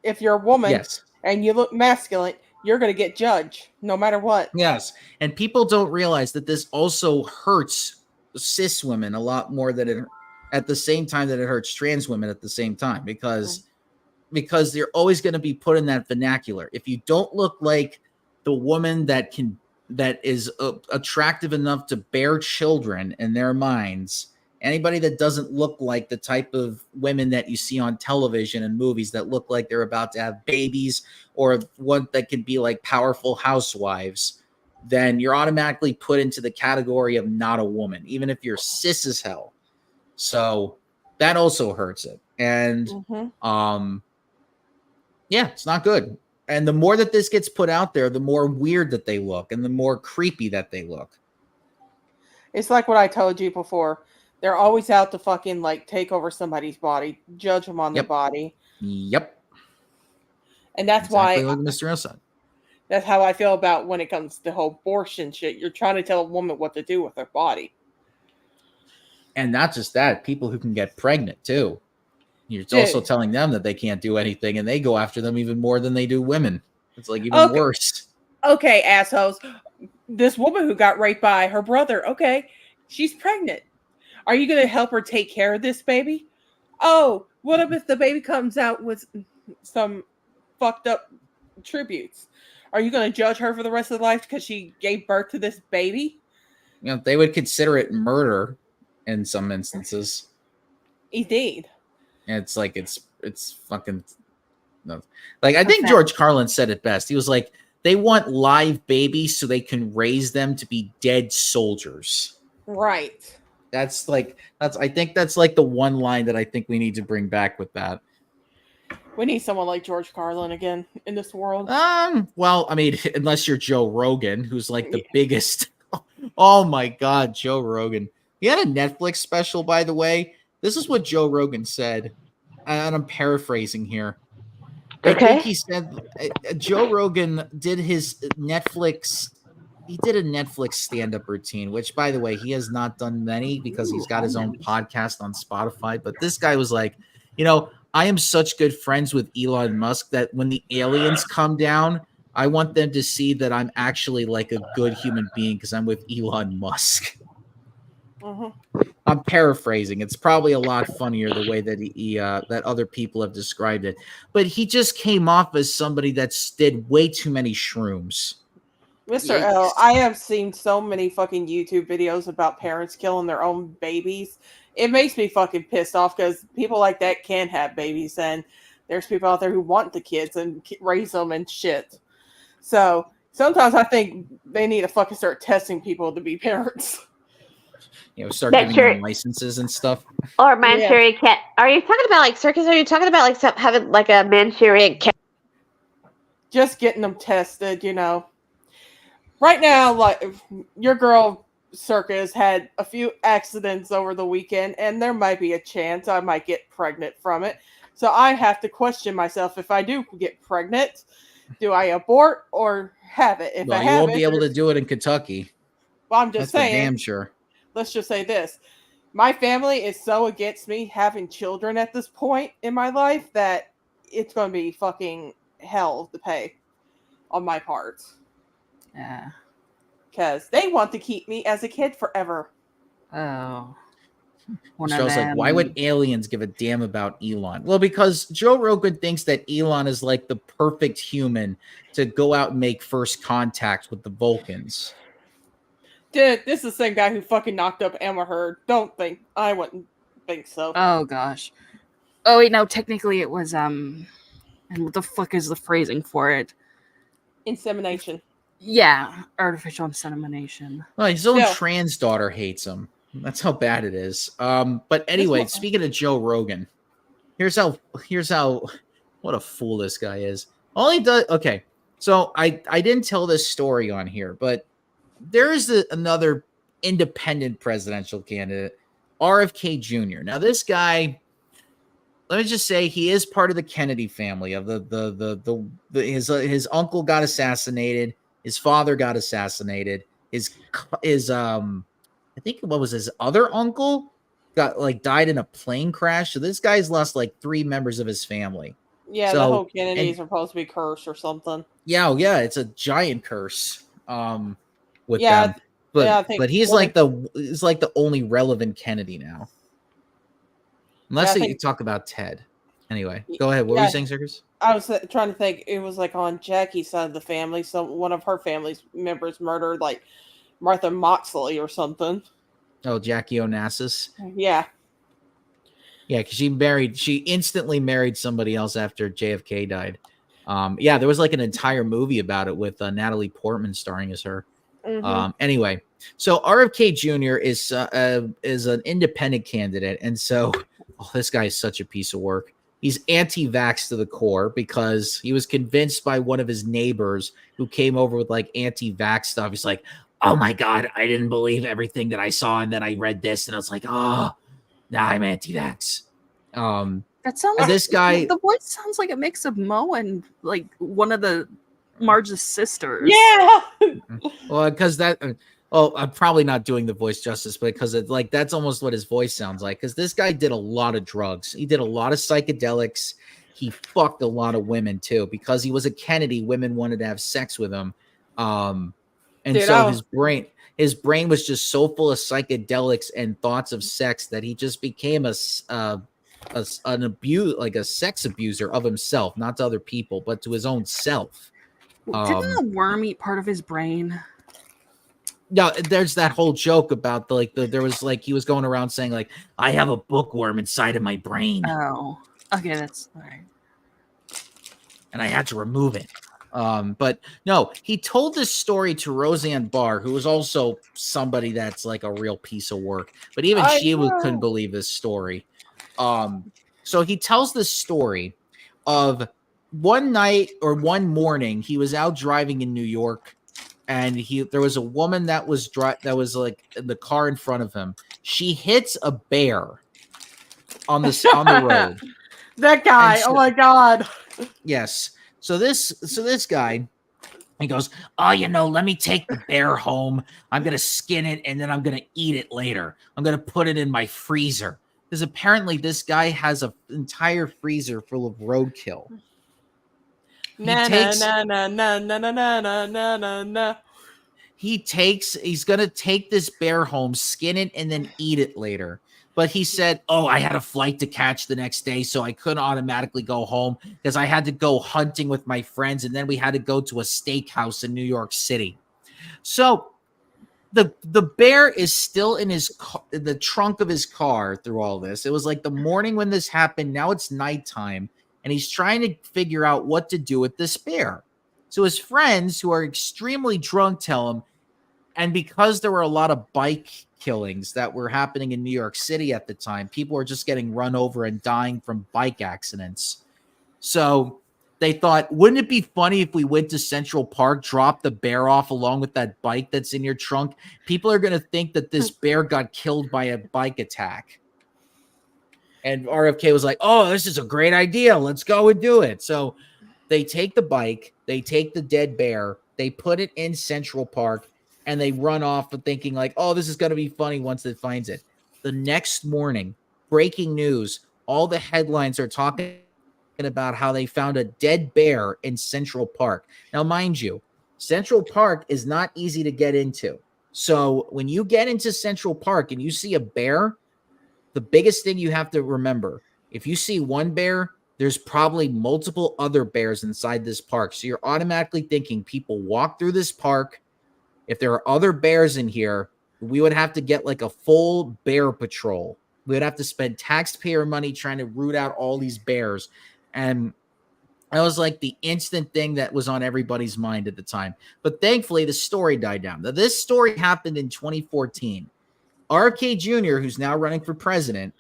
If you're a woman and you look masculine, you're going to get judged no matter what. Yes. And people don't realize that this also hurts cis women a lot more than at the same time that it hurts trans women at the same time, because they're always going to be put in that vernacular. If you don't look like the woman that is attractive enough to bear children in their minds, anybody that doesn't look like the type of women that you see on television and movies that look like they're about to have babies, or one that can be like powerful housewives, then you're automatically put into the category of not a woman, even if you're cis as hell. So that also hurts it. And yeah, it's not good. And the more that this gets put out there, the more weird that they look and the more creepy that they look. It's like what I told you before. They're always out to fucking like take over somebody's body, judge them on their body. Yep. And that's exactly why, like Mr. O said, that's how I feel about when it comes to the whole abortion shit. You're trying to tell a woman what to do with her body. And not just that, people who can get pregnant too. You're also telling them that they can't do anything, and they go after them even more than they do women. It's like even worse. Okay, assholes. This woman who got raped by her brother, okay, she's pregnant. Are you going to help her take care of this baby? Oh, what if the baby comes out with some fucked up tributes? Are you going to judge her for the rest of her life because she gave birth to this baby? You know, they would consider it murder in some instances. Indeed. And it's like, it's fucking, no. Like, I think George Carlin said it best. He was like, they want live babies so they can raise them to be dead soldiers. Right. I think that's like the one line that I think we need to bring back with that. We need someone like George Carlin again in this world. Well, I mean, unless you're Joe Rogan, who's like the biggest. Oh my God, Joe Rogan. He had a Netflix special, by the way. This is what Joe Rogan said, and I'm paraphrasing here. I think he said Joe Rogan did his Netflix. He did a Netflix stand-up routine, which, by the way, he has not done many because he's got his own podcast on Spotify. But this guy was like, you know, I am such good friends with Elon Musk that when the aliens come down, I want them to see that I'm actually like a good human being because I'm with Elon Musk. I'm paraphrasing. It's probably a lot funnier the way that that other people have described it. But he just came off as somebody that did way too many shrooms. Mr. L, I have seen so many fucking YouTube videos about parents killing their own babies. It makes me fucking pissed off because people like that can have babies, and there's people out there who want the kids and raise them and shit. So sometimes I think they need to fucking start testing people to be parents. You know, start giving them licenses and stuff. Or Manchurian cat. Are you talking about like circus? Are you talking about like having like a Manchurian cat? Just getting them tested, you know. Right now, like your girl Circus had a few accidents over the weekend, and there might be a chance I might get pregnant from it. So I have to question myself if I do get pregnant, do I abort or have it? If I have, you won't be able to do it in Kentucky. Well, I'm just saying. Damn sure. Let's just say this: my family is so against me having children at this point in my life that it's going to be fucking hell to pay on my part. Yeah. Because they want to keep me as a kid forever. Oh. Michelle's like, why would aliens give a damn about Elon? Well, because Joe Rogan thinks that Elon is like the perfect human to go out and make first contact with the Vulcans. Dude, this is the same guy who fucking knocked up Amber Heard. I wouldn't think so. Oh, gosh. Oh, wait, no, technically it was, and what the fuck is the phrasing for it? Insemination. Yeah, artificial insemination. Well, his own trans daughter hates him. That's how bad it is. But anyway, speaking of Joe Rogan, here's how what a fool this guy is. All he does, okay. So I didn't tell this story on here, but there is another independent presidential candidate, RFK Jr. Now this guy, let me just say, he is part of the Kennedy family. Of his uncle got assassinated. His father got assassinated. His I think what was his other uncle died in a plane crash. So this guy's lost like 3 members of his family. Yeah, the whole Kennedys are supposed to be cursed or something. Yeah, it's a giant curse. With them, but he's like the only relevant Kennedy now. Unless you talk about Ted. Anyway, go ahead. What were you saying, Circus? I was trying to think. It was like on Jackie's side of the family. So one of her family's members murdered like Martha Moxley or something. Oh, Jackie Onassis. Yeah. Yeah, because she instantly married somebody else after JFK died. Yeah, there was like an entire movie about it with Natalie Portman starring as her. Mm-hmm. Anyway, so RFK Jr. is an independent candidate, and so this guy is such a piece of work. He's anti-vax to the core because he was convinced by one of his neighbors who came over with like anti-vax stuff. He's like, oh my God, I didn't believe everything that I saw. And then I read this and I was like, oh, now I'm anti-vax. That sounds like this guy. The voice sounds like a mix of Mo and like one of the Marge's sisters. Yeah. Well, because I'm probably not doing the voice justice, but because it's like that's almost what his voice sounds like. Because this guy did a lot of drugs. He did a lot of psychedelics. he fucked a lot of women too. Because he was a Kennedy, women wanted to have sex with him. And so his brain was just so full of psychedelics and thoughts of sex that he just became a sex abuser of himself, not to other people, but to his own self. Didn't the worm eat part of his brain? Yeah, there's that whole joke about there was he was going around saying I have a bookworm inside of my brain. Oh, okay, that's all right. And I had to remove it. But no, he told this story to Roseanne Barr, who was also somebody that's a real piece of work. But even she couldn't believe this story. So he tells this story of one night or one morning he was out driving in New York. And there was a woman that was in the car in front of him. She hits a bear on the road. That guy! Oh my god! Yes. So this guy, he goes, "Oh, let me take the bear home. I'm gonna skin it and then I'm gonna eat it later. I'm gonna put it in my freezer." Because apparently this guy has an entire freezer full of roadkill. He's gonna take this bear home, skin it, and then eat it later. But he said, "Oh, I had a flight to catch the next day, so I couldn't automatically go home because I had to go hunting with my friends, and then we had to go to a steakhouse in New York City." So the bear is still in the trunk of his car through all this. It was the morning when this happened. Now it's nighttime. And he's trying to figure out what to do with this bear. So his friends, who are extremely drunk, tell him, and because there were a lot of bike killings that were happening in New York City at the time, people were just getting run over and dying from bike accidents. So they thought, wouldn't it be funny if we went to Central Park, dropped the bear off along with that bike that's in your trunk? People are going to think that this bear got killed by a bike attack. And RFK was like, "Oh, this is a great idea. Let's go and do it." So they take the bike, they take the dead bear, they put it in Central Park, and they run off thinking "Oh, this is going to be funny once it finds it." The next morning, breaking news, all the headlines are talking about how they found a dead bear in Central Park. Now, mind you, Central Park is not easy to get into. So when you get into Central Park and you see a bear, the biggest thing you have to remember, if you see one bear, there's probably multiple other bears inside this park. So you're automatically thinking people walk through this park. If there are other bears in here, we would have to get a full bear patrol. We would have to spend taxpayer money trying to root out all these bears. And that was the instant thing that was on everybody's mind at the time. But thankfully, the story died down. Now, this story happened in 2014. RFK Jr., who's now running for president.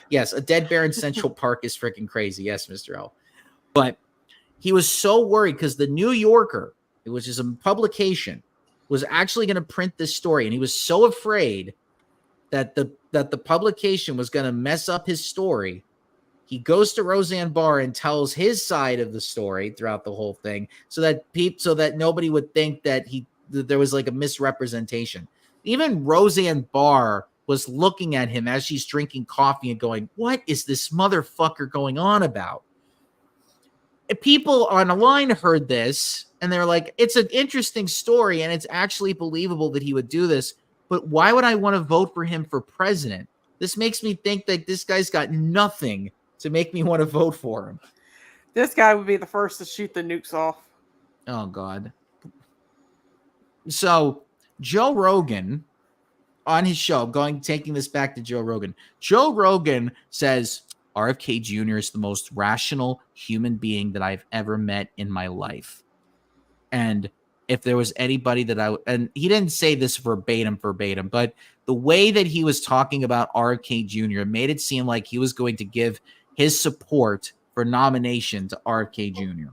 Yes, a dead bear in Central Park is freaking crazy. Yes, Mr. L. But he was so worried because the New Yorker, which is a publication, was actually going to print this story. And he was so afraid that the publication was going to mess up his story. He goes to Roseanne Barr and tells his side of the story throughout the whole thing so that nobody would think that there was a misrepresentation. Even Roseanne Barr was looking at him as she's drinking coffee and going, "What is this motherfucker going on about?" And people on the line heard this and they're like, "It's an interesting story and it's actually believable that he would do this, but why would I want to vote for him for president? This makes me think that this guy's got nothing to make me want to vote for him." This guy would be the first to shoot the nukes off. Oh, God. So Joe Rogan on his show, taking this back to Joe Rogan. Joe Rogan says RFK Jr. is the most rational human being that I've ever met in my life. And if there was anybody and he didn't say this verbatim, but the way that he was talking about RFK Jr. made it seem like he was going to give his support for nomination to RFK Jr.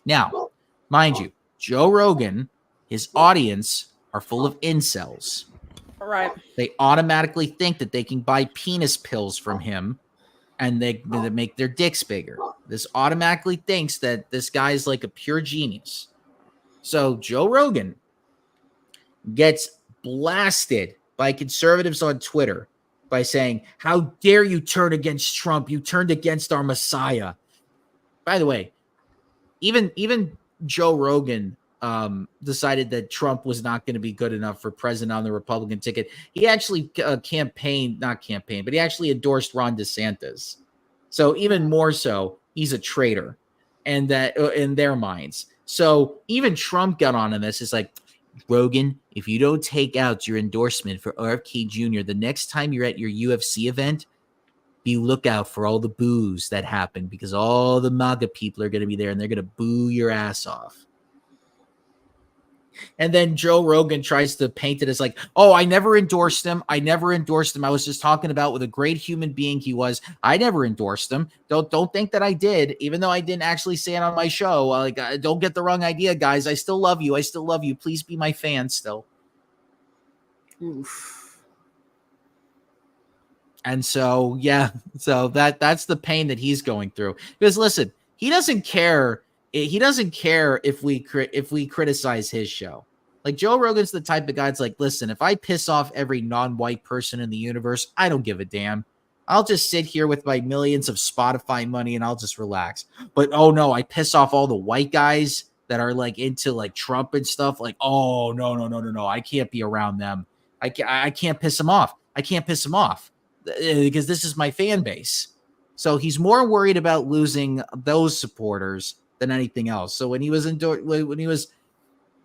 Now, mind you, Joe Rogan, his audience are full of incels. Right. They automatically think that they can buy penis pills from him and they make their dicks bigger. This automatically thinks that this guy's a pure genius. So Joe Rogan gets blasted by conservatives on Twitter by saying, "How dare you turn against Trump? You turned against our Messiah." By the way, even Joe Rogan decided that Trump was not going to be good enough for president on the Republican ticket. He actually he actually endorsed Ron DeSantis. So even more so, he's a traitor, and that in their minds. So even Trump got on in this. It's like, Rogan, if you don't take out your endorsement for RFK Jr. the next time you're at your UFC event, be lookout for all the boos that happen, because all the MAGA people are going to be there and they're going to boo your ass off. And then Joe Rogan tries to paint it as like, oh, I never endorsed him. I was just talking about what a great human being he was. I never endorsed him. Don't think that I did, even though I didn't actually say it on my show. Like, don't get the wrong idea, guys. I still love you. Please be my fan still. Oof. And so, yeah, so that's the pain that he's going through. Because listen, he doesn't care. He doesn't care if we criticize his show. Like, Joe Rogan's the type of guy that's like, listen, if I piss off every non-white person in the universe, I don't give a damn. I'll just sit here with my millions of Spotify money and I'll just relax. But oh no, I piss off all the white guys that are like into like Trump and stuff. Like, oh no, I can't be around them. I can't piss them off. I can't piss them off because this is my fan base. So he's more worried about losing those supporters than anything else. So when he was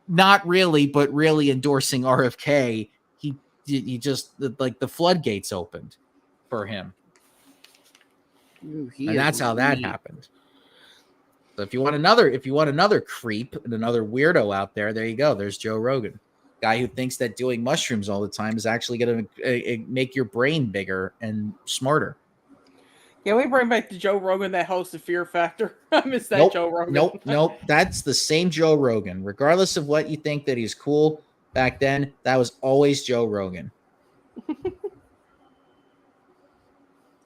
not really, but really endorsing RFK, he just, like, the floodgates opened for him. Ooh, and that's how that happened. So if you want another creep and another weirdo out there you go. There's Joe Rogan, guy who thinks that doing mushrooms all the time is actually going to make your brain bigger and smarter. Can we bring back the Joe Rogan that hosts the Fear Factor? I miss that Joe Rogan. Nope. That's the same Joe Rogan. Regardless of what you think that he's cool back then, that was always Joe Rogan.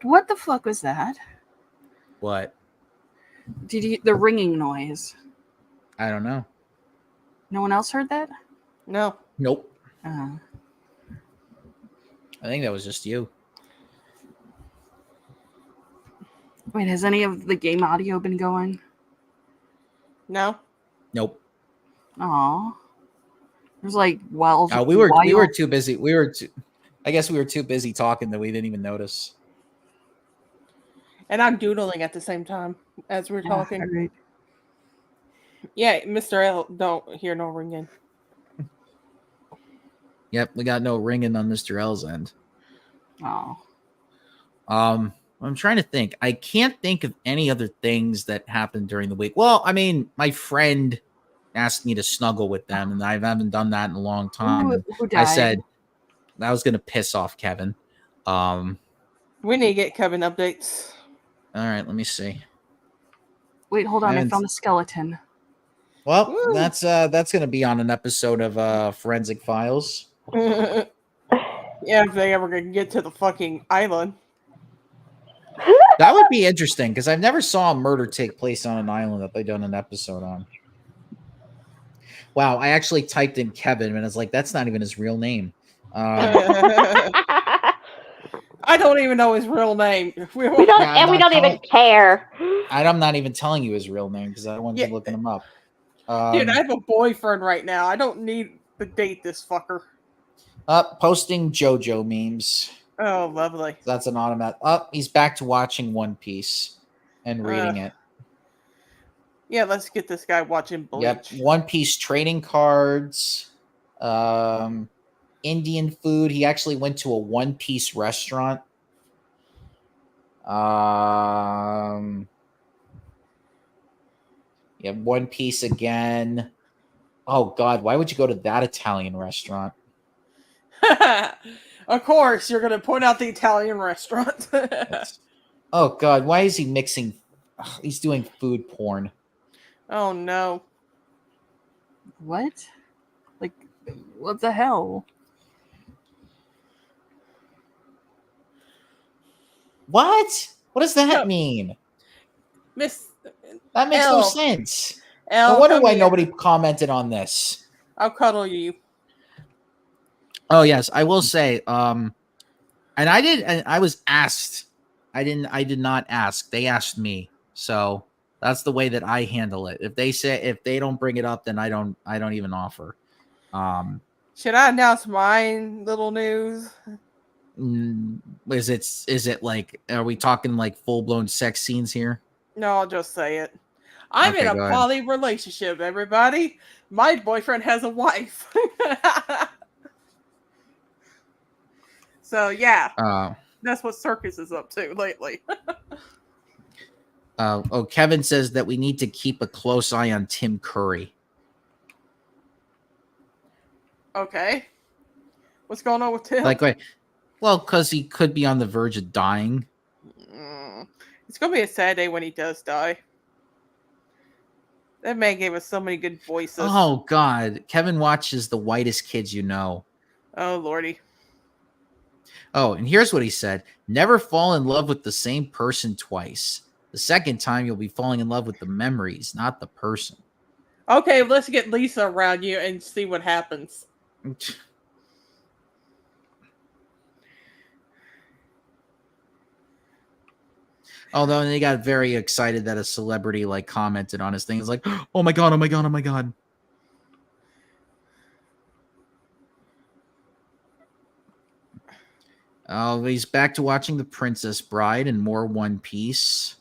What the fuck was that? What? The ringing noise? I don't know. No one else heard that? No. Nope. I think that was just you. Wait, has any of the game audio been going? No. Nope. Aw. There's like wild. We were too busy. I guess we were too busy talking that we didn't even notice. And I'm doodling at the same time as we're talking. Right. Yeah, Mr. L, don't hear no ringing. Yep, we got no ringing on Mr. L's end. Oh. I'm trying to think. I can't think of any other things that happened during the week. Well, I mean, my friend asked me to snuggle with them, and I haven't done that in a long time. Who died? I said I was going to piss off Kevin. We need to get Kevin updates. All right, let me see. Wait, hold on. I found a skeleton. Well, woo. That's going to be on an episode of Forensic Files. Yeah, if they ever can get to the fucking island. That would be interesting because I've never saw a murder take place on an island that they've done an episode on. Wow, I actually typed in Kevin and it's like, that's not even his real name. I don't even know his real name. We don't even care. I'm not even telling you his real name because I don't want you looking him up. Dude, I have a boyfriend right now. I don't need to date this fucker. Posting JoJo memes. Oh, lovely. That's an automatic. He's back to watching One Piece and reading it. Yeah, let's get this guy watching Bleach. Yep, One Piece trading cards, Indian food. He actually went to a One Piece restaurant. Yeah, One Piece again. Oh God, why would you go to that Italian restaurant? Of course, you're going to point out the Italian restaurant. Oh God, why is he mixing? He's doing food porn. Oh no. What? Like, what the hell? What? What does that mean? That makes no sense. I wonder why nobody commented on this. I'll cuddle you. Oh yes, I will say. And I was asked. I did not ask. They asked me. So that's the way that I handle it. If they don't bring it up, then I don't even offer. Should I announce my little news? Is it like, are we talking like full-blown sex scenes here? No, I'll just say it. I'm in a poly relationship, everybody. My boyfriend has a wife. So yeah, that's what Circus is up to lately. Kevin says that we need to keep a close eye on Tim Curry. Okay. What's going on with Tim? Well, because he could be on the verge of dying. It's going to be a sad day when he does die. That man gave us so many good voices. Oh, God. Kevin watches The Whitest Kids You Know. Oh, Lordy. Oh, and here's what he said. Never fall in love with the same person twice. The second time, you'll be falling in love with the memories, not the person. Okay, let's get Lisa around you and see what happens. Although they got very excited that a celebrity commented on his thing. It's like, oh my God, oh my God, oh my God. Oh, he's back to watching The Princess Bride and more One Piece.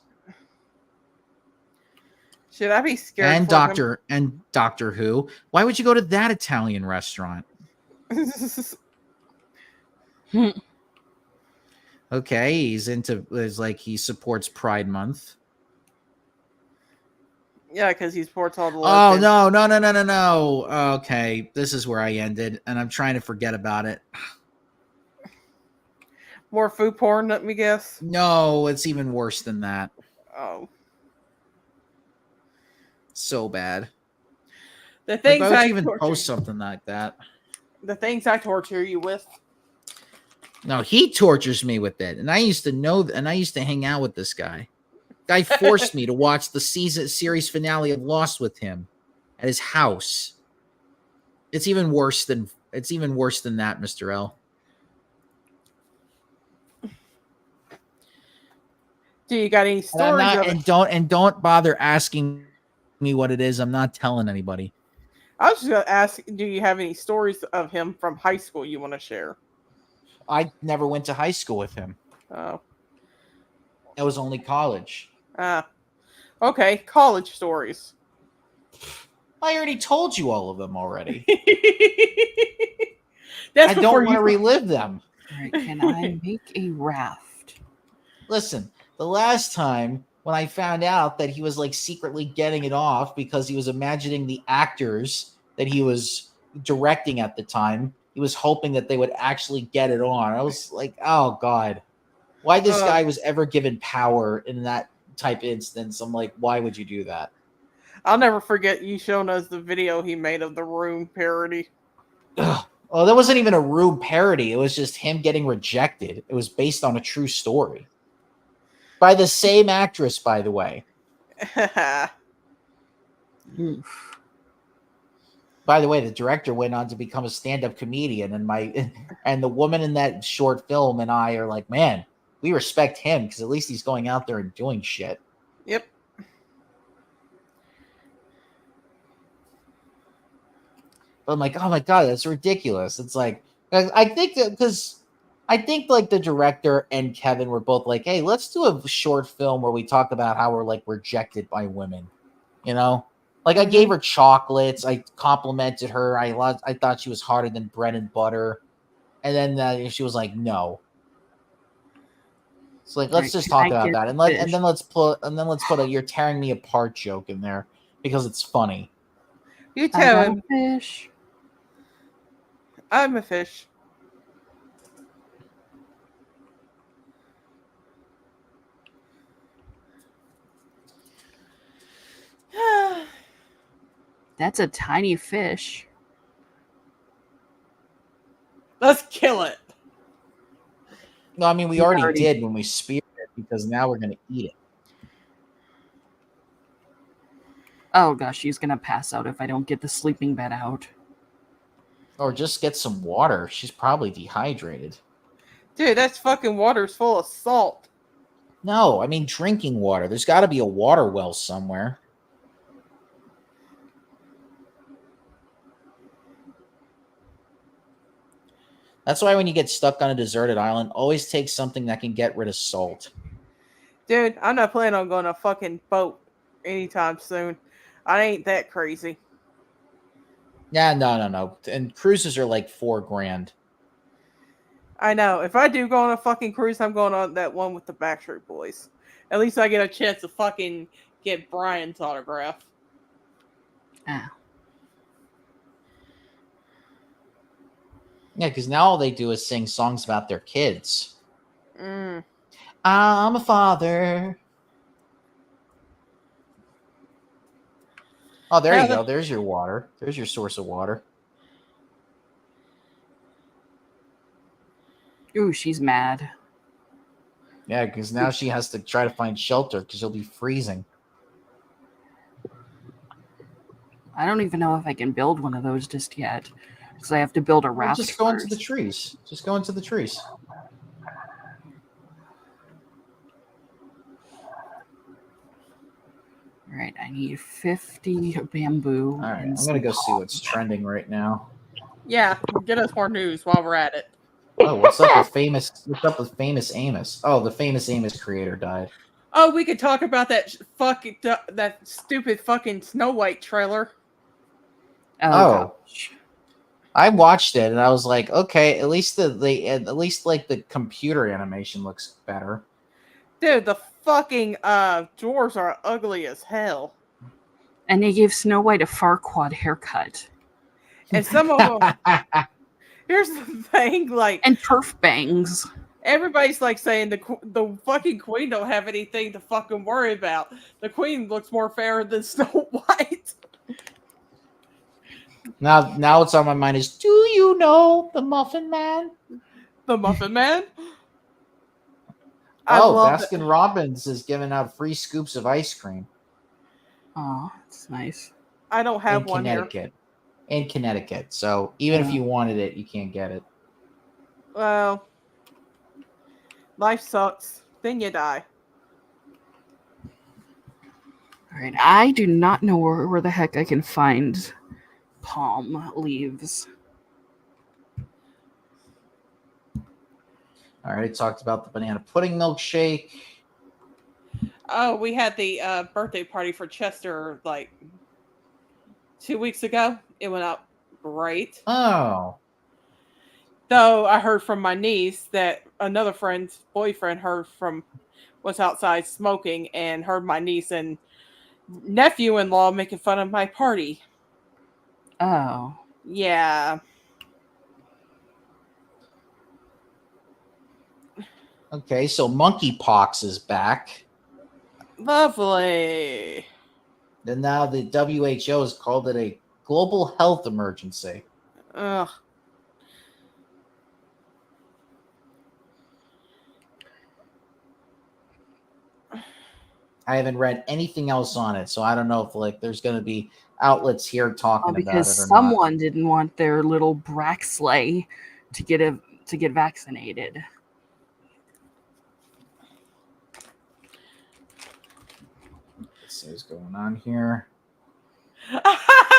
Should I be scared? And Doctor Who. Why would you go to that Italian restaurant? Okay, he supports Pride Month. Yeah, because he supports all the lesbians. Oh, no. Okay, this is where I ended, and I'm trying to forget about it. More food porn, let me guess? No, it's even worse than that. Oh. So bad. The things why would you even post something like that? The things I torture you with. No, he tortures me with it. And I used to hang out with this guy. Guy forced me to watch the series finale of Lost with him at his house. It's even worse than that, Mr. L. Do you got any stories? Don't bother asking me what it is. I'm not telling anybody. I was just gonna ask, do you have any stories of him from high school you want to share? I never went to high school with him. Oh. It was only college. Okay, college stories. I already told you all of them already. I don't want to relive them. All right, can I make a raft? Listen, the last time when I found out that he was secretly getting it off because he was imagining the actors that he was directing at the time, he was hoping that they would actually get it on. I was like, oh God, why this guy was ever given power in that type instance? I'm like, why would you do that? I'll never forget you showing us the video he made of the Room parody. Ugh. Well, that wasn't even a Room parody. It was just him getting rejected. It was based on a true story. By the same actress, by the way. By the way, the director went on to become a stand-up comedian, and the woman in that short film and I are like, man, we respect him because at least he's going out there and doing shit. Yep. But I'm like, oh my God, that's ridiculous. It's like, I think that because I think the director and Kevin were both like, hey, let's do a short film where we talk about how we're rejected by women, you know? I gave her chocolates. I complimented her. I thought she was harder than bread and butter. And then she was like, no. It's let's just talk about that. And then let's put a "you're tearing me apart" joke in there because it's funny. You tell him. Fish. I'm a fish. That's a tiny fish. Let's kill it. No, I mean, we already did when we speared it because now we're going to eat it. Oh, gosh, she's going to pass out if I don't get the sleeping bed out. Or just get some water. She's probably dehydrated. Dude, that's fucking water's full of salt. No, I mean drinking water. There's got to be a water well somewhere. That's why when you get stuck on a deserted island, always take something that can get rid of salt. Dude, I'm not planning on going on a fucking boat anytime soon. I ain't that crazy. Yeah, no. And cruises are like $4,000. I know. If I do go on a fucking cruise, I'm going on that one with the Backstreet Boys. At least I get a chance to fucking get Brian's autograph. Ah. Yeah, because now all they do is sing songs about their kids. Mm. I'm a father. Oh, there you go. There's your water. There's your source of water. Ooh, she's mad. Yeah, because now she has to try to find shelter because she'll be freezing. I don't even know if I can build one of those just yet. Because I have to build a raft. Just go into the trees. Just go into the trees. All right, I need 50 bamboo. All right, I'm going to go see what's trending right now. Yeah, get us more news while we're at it. Oh, what's up with famous Amos? Oh, the famous Amos creator died. Oh, we could talk about that that stupid fucking Snow White trailer. Oh. I watched it and I was like, okay, at least the computer animation looks better. Dude, the fucking dwarves are ugly as hell. And they gave Snow White a Farquaad haircut. And some of them. Here's the thing, like, and perf bangs. Everybody's like saying the fucking queen don't have anything to fucking worry about. The queen looks more fair than Snow White. Now what's on my mind is, do you know the Muffin Man? The Muffin Man? Baskin Robbins is giving out free scoops of ice cream. Oh, that's nice. I don't have one Connecticut. In Connecticut. So even if you wanted it, you can't get it. Well, life sucks. Then you die. All right, I do not know where the heck I can find palm leaves. I already talked about the banana pudding milkshake. Oh, we had the birthday party for Chester like 2 weeks ago. It went out great. Oh. Though I heard from my niece that another friend's boyfriend was outside smoking and heard my niece and nephew-in-law making fun of my party. Oh. Yeah. Okay, so monkeypox is back. Lovely. And now the WHO has called it a global health emergency. Ugh. I haven't read anything else on it, so I don't know if there's going to be outlets here talking about it or not. Because someone didn't want their little Braxley to get vaccinated. Let's see what's going on here.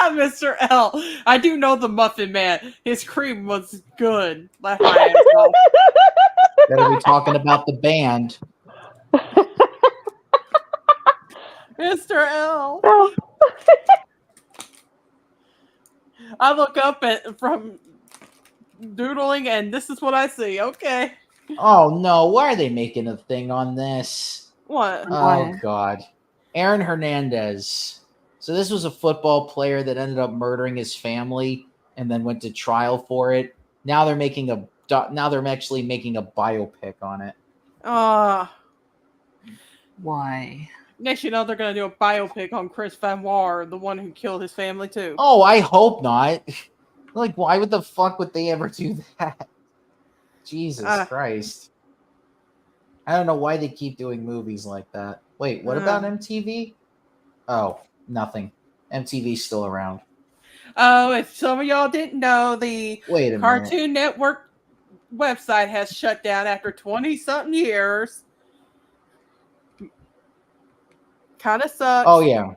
Mr. L. I do know the Muffin Man. His cream was good. Laugh my ass off. Better be talking about the band. Mr. L. I look up from doodling and this is what I see. Okay. Oh no, why are they making a thing on this? What? Oh God. Aaron Hernandez. So this was a football player that ended up murdering his family and then went to trial for it. Now they're actually making a biopic on it. Why? Next you know they're gonna do a biopic on Chris Van War, the one who killed his family too. Oh, I hope not. Why would the fuck would they ever do that? Jesus Christ. I don't know why they keep doing movies like that. Wait, what about MTV? Oh, nothing. MTV's still around. Oh, if some of y'all didn't know, the Wait a Cartoon Network website has shut down after 20-something years. Kind of sucks. Oh, yeah.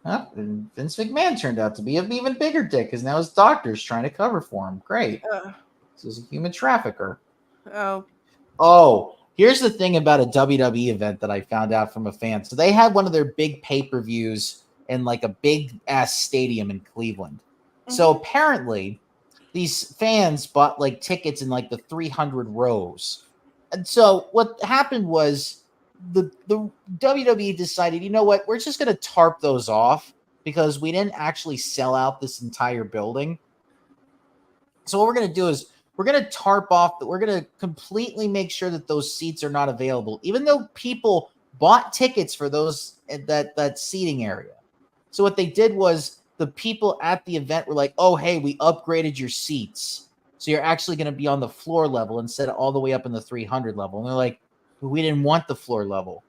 And Vince McMahon turned out to be an even bigger dick because now his doctor's trying to cover for him. Great. This is a human trafficker. Oh, here's the thing about a WWE event that I found out from a fan. So they had one of their big pay-per-views in like a big-ass stadium in Cleveland. Mm-hmm. So apparently these fans bought like tickets in like the 300 rows. And so what happened was the WWE decided, you know what, we're just going to tarp those off because we didn't actually sell out this entire building. So what we're going to do is we're going to tarp off that. We're going to completely make sure that those seats are not available, even though people bought tickets for those that seating area. So what they did was the people at the event were like, oh, hey, we upgraded your seats. So you're actually going to be on the floor level instead of all the way up in the 300 level. And they're like, we didn't want the floor level.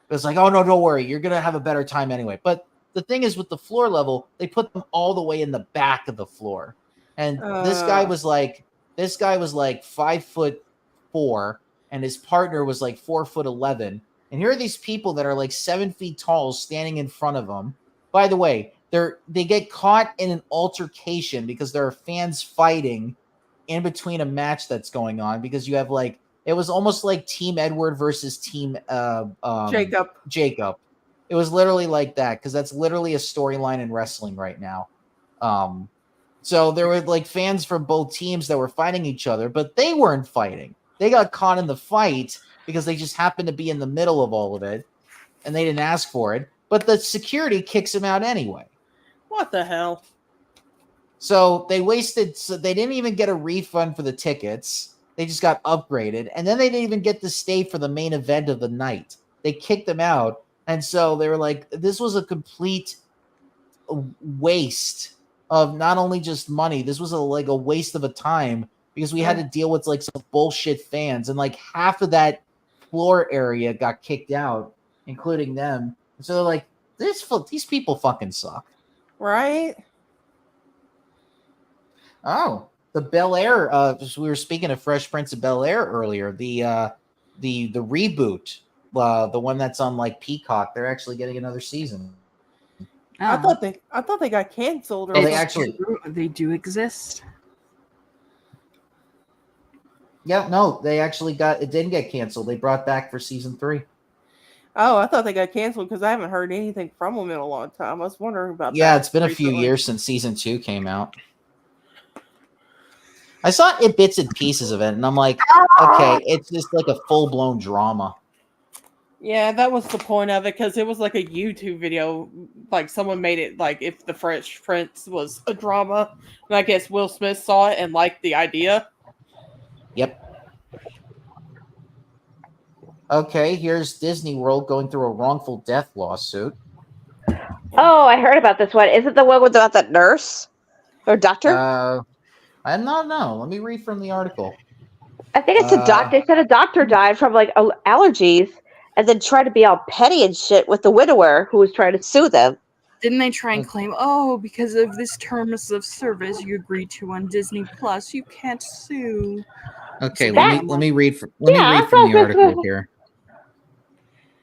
It's like, oh, no, don't worry. You're going to have a better time anyway. But the thing is with the floor level, they put them all the way in the back of the floor. And this guy was like 5'4", and his partner was like 4'11". And here are these people that are like 7 feet tall standing in front of them. By the way, they get caught in an altercation because there are fans fighting in between a match that's going on because you have like, it was almost like Team Edward versus Team Jacob. It was literally like that because that's literally a storyline in wrestling right now. So there were like fans from both teams that were fighting each other, but they weren't fighting. They got caught in the fight because they just happened to be in the middle of all of it and they didn't ask for it. But the security kicks them out anyway. What the hell? So they didn't even get a refund for the tickets. They just got upgraded. And then they didn't even get to stay for the main event of the night. They kicked them out. And so they were like, this was a complete waste of not only just money. This was a waste of a time because we had to deal with like some bullshit fans. And like half of that floor area got kicked out, including them. And so they're like, these people fucking suck. Right? Oh, the Bel Air. We were speaking of Fresh Prince of Bel Air earlier. The reboot, the one that's on like Peacock. They're actually getting another season. I thought they got canceled. Or they do exist. Yeah, no, they actually it didn't get canceled. They brought back for season 3. Oh, I thought they got canceled because I haven't heard anything from them in a long time. I was wondering about that. Yeah, it's been a few years since season 2 came out. I saw it bits and pieces of it, and I'm like, okay, it's just like a full-blown drama. Yeah, that was the point of it, because it was like a YouTube video. Like, someone made it like if the Fresh Prince was a drama. And I guess Will Smith saw it and liked the idea. Yep. Okay, here's Disney World going through a wrongful death lawsuit. Oh, I heard about this one. Is it the one about that nurse or doctor? I don't know. Let me read from the article. I think it's a doctor. They said a doctor died from like allergies and then tried to be all petty and shit with the widower who was trying to sue them. Didn't they try and claim, because of this terms of service you agreed to on Disney Plus, you can't sue? Okay, let me read from the article here.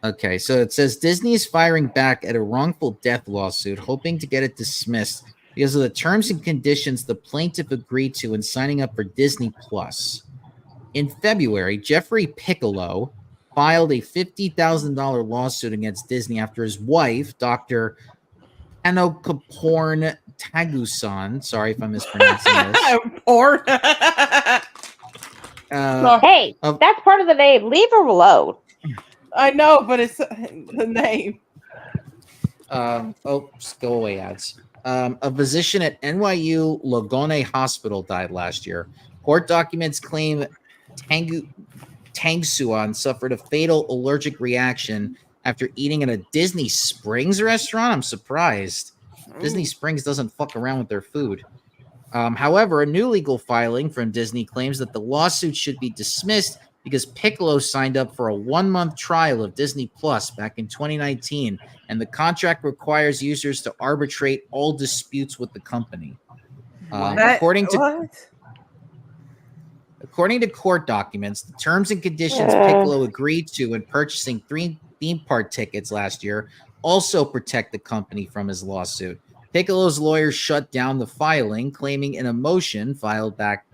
Okay, so it says Disney is firing back at a wrongful death lawsuit, hoping to get it dismissed because of the terms and conditions the plaintiff agreed to in signing up for Disney Plus. In February, Jeffrey Piccolo filed a $50,000 lawsuit against Disney after his wife, Dr. Anokaporn Tagusan, sorry if I'm mispronouncing this. Porn. Hey, that's part of the name. Leave her alone. I know, but it's the name. Go away, ads. A physician at NYU Lagone Hospital died last year. Court documents claim Tangsuan suffered a fatal allergic reaction after eating at a Disney Springs restaurant. I'm surprised. Disney Springs doesn't fuck around with their food. However, a new legal filing from Disney claims that the lawsuit should be dismissed because Piccolo signed up for a 1-month trial of Disney Plus back in 2019, and the contract requires users to arbitrate all disputes with the company. According to court documents, the terms and conditions Piccolo agreed to in purchasing 3 theme park tickets last year also protect the company from his lawsuit. Piccolo's lawyers shut down the filing, claiming in a motion filed back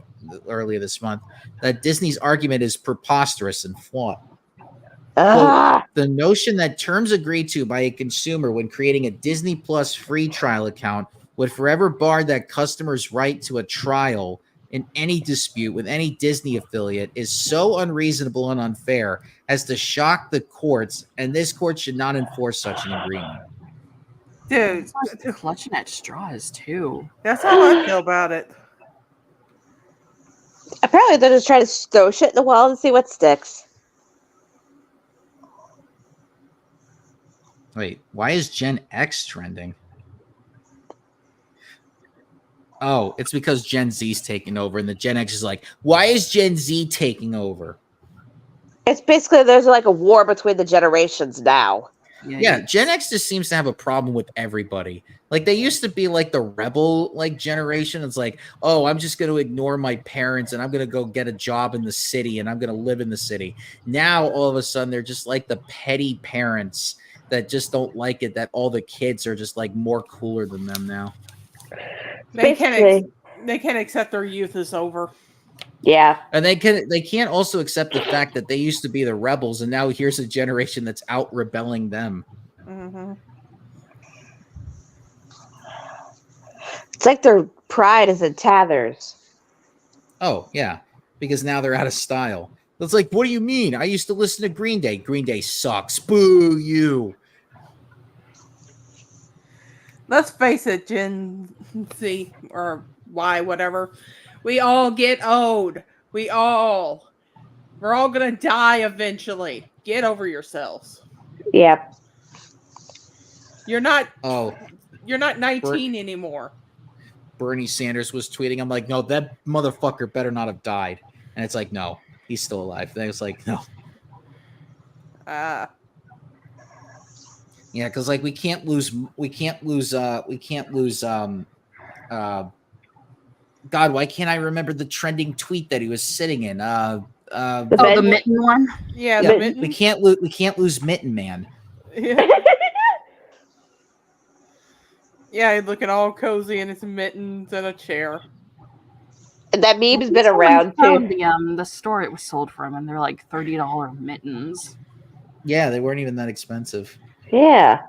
earlier this month that Disney's argument is preposterous and flawed. Quote, the notion that terms agreed to by a consumer when creating a Disney Plus free trial account would forever bar that customer's right to a trial in any dispute with any Disney affiliate is so unreasonable and unfair as to shock the courts, and this court should not enforce such an agreement. Dude, clutching at straws too. That's how I feel about it. Apparently, they're just trying to throw shit in the wall and see what sticks. Wait, why is Gen X trending? Oh, it's because Gen Z's taking over, and the Gen X is like, why is Gen Z taking over? It's basically there's like a war between the generations now. Yeah, Gen X just seems to have a problem with everybody. Like, they used to be like the rebel like generation. It's like, oh, I'm just going to ignore my parents and I'm going to go get a job in the city and I'm going to live in the city. Now, all of a sudden, they're just like the petty parents that just don't like it that all the kids are just like more cooler than them now. They can't accept their youth is over. Yeah. And they can't also accept the fact that they used to be the rebels and now here's a generation that's out rebelling them. Mm-hmm. It's like their pride is in tatters. Oh, yeah. Because now they're out of style. It's like, what do you mean? I used to listen to Green Day. Green Day sucks. Boo you. Let's face it, Gen Z or Y, whatever. We all get old. We're all gonna die eventually. Get over yourselves. Yep. You're not 19 anymore. Bernie Sanders was tweeting. I'm like, no, that motherfucker better not have died. And it's like, no, he's still alive. And it's like, no. Yeah, because like we can't lose God, why can't I remember the trending tweet that he was sitting in? The mitten one? Yeah, the mitten. We can't lose Mitten Man. Yeah. Yeah, he's looking all cozy in his mittens and a chair. And that meme's been around too. The store it was sold from, and they're like $30 mittens. Yeah, they weren't even that expensive. Yeah.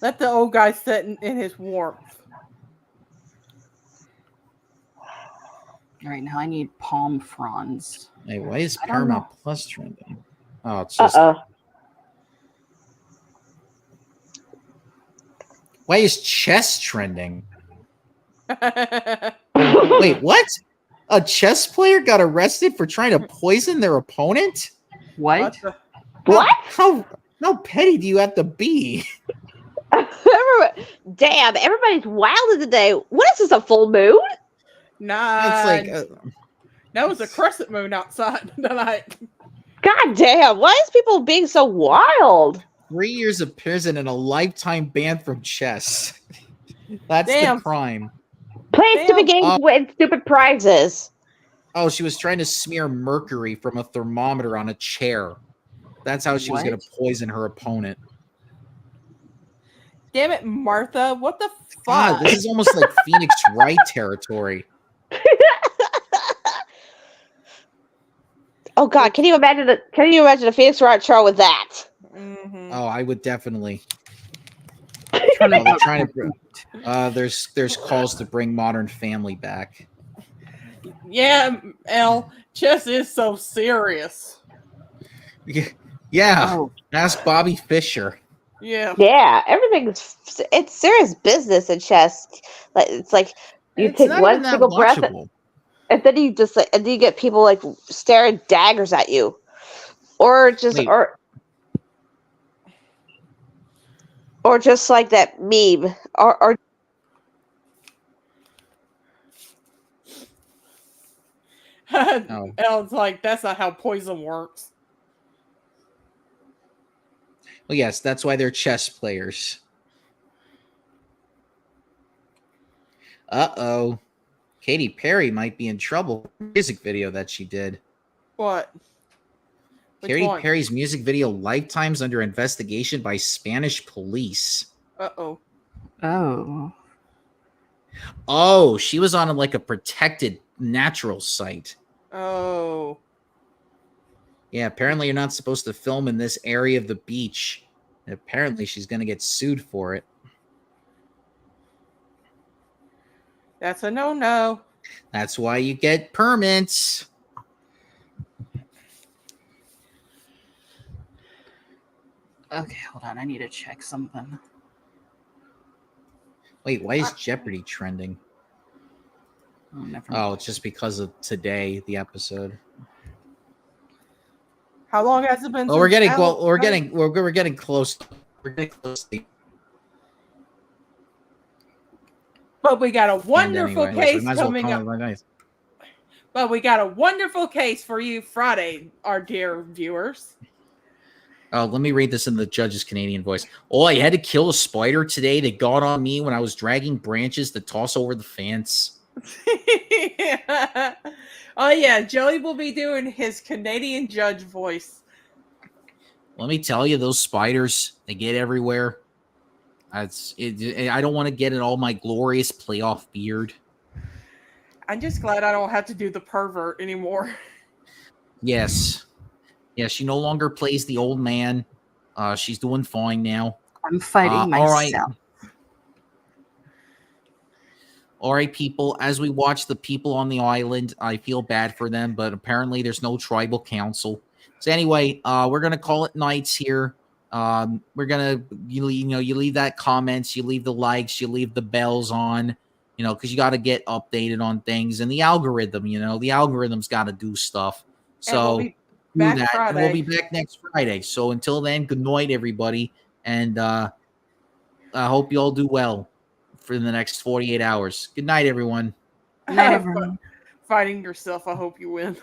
Let the old guy sit in his warmth. All right, now I need palm fronds. Hey, why is Paramount Plus trending? Oh, it's just. Why is chess trending? Wait, what? A chess player got arrested for trying to poison their opponent? What? What? How petty do you have to be? Damn, everybody's wild today. What is this, a full moon? Nah. It's like that was a crescent moon outside tonight. God damn, why is people being so wild? 3 years of prison and a lifetime ban from chess. That's the crime. Play stupid games, win stupid prizes. Oh, she was trying to smear mercury from a thermometer on a chair. That's how she was going to poison her opponent. Damn it, Martha. What the fuck? God, this is almost like Phoenix Wright territory. Oh God, can you imagine a Phoenix Wright show with that? Mm-hmm. Oh, I would definitely. There's calls to bring Modern Family back. Yeah, Elle, chess is so serious. Yeah. Oh. Ask Bobby Fischer. Yeah. Yeah, it's serious business in chess. Like it's like you take one single breath and then you just and then you get people like staring daggers at you. Or just or just like that meme or Ellen's like, that's not how poison works. Well, yes, that's why they're chess players. Uh-oh. Katy Perry might be in trouble. Music video that she did. What? Katy Perry's music video Lifetime's under investigation by Spanish police. Uh-oh. Oh. Oh, she was on like a protected natural site. Oh. Yeah, apparently you're not supposed to film in this area of the beach. And apparently she's going to get sued for it. That's a no-no. That's why you get permits. Okay, hold on. I need to check something. Wait, why is Jeopardy trending? Oh, it's just because of today, the episode. How long has it been? Oh, we're getting close. We're getting close. We're getting close. But we got a wonderful case coming up. But we got a wonderful case for you Friday, our dear viewers. Oh, let me read this in the judge's Canadian voice. Oh, I had to kill a spider today that got on me when I was dragging branches to toss over the fence. Yeah. Oh, yeah. Joey will be doing his Canadian judge voice. Let me tell you, those spiders, they get everywhere. I don't want to get in all my glorious playoff beard. I'm just glad I don't have to do the pervert anymore. Yes. Yeah, she no longer plays the old man. She's doing fine now. I'm fighting myself. All right, people, as we watch the people on the island, I feel bad for them, but apparently there's no tribal council. So anyway, we're going to call it nights here. We're going to, you leave that comments, you leave the likes, you leave the bells on, because you got to get updated on things. And the algorithm, the algorithm's got to do stuff. So do that. And we'll be back next Friday. So until then, good night, everybody. And I hope you all do well for the next 48 hours. Good night, everyone. Good night, everyone. Fighting yourself. I hope you win.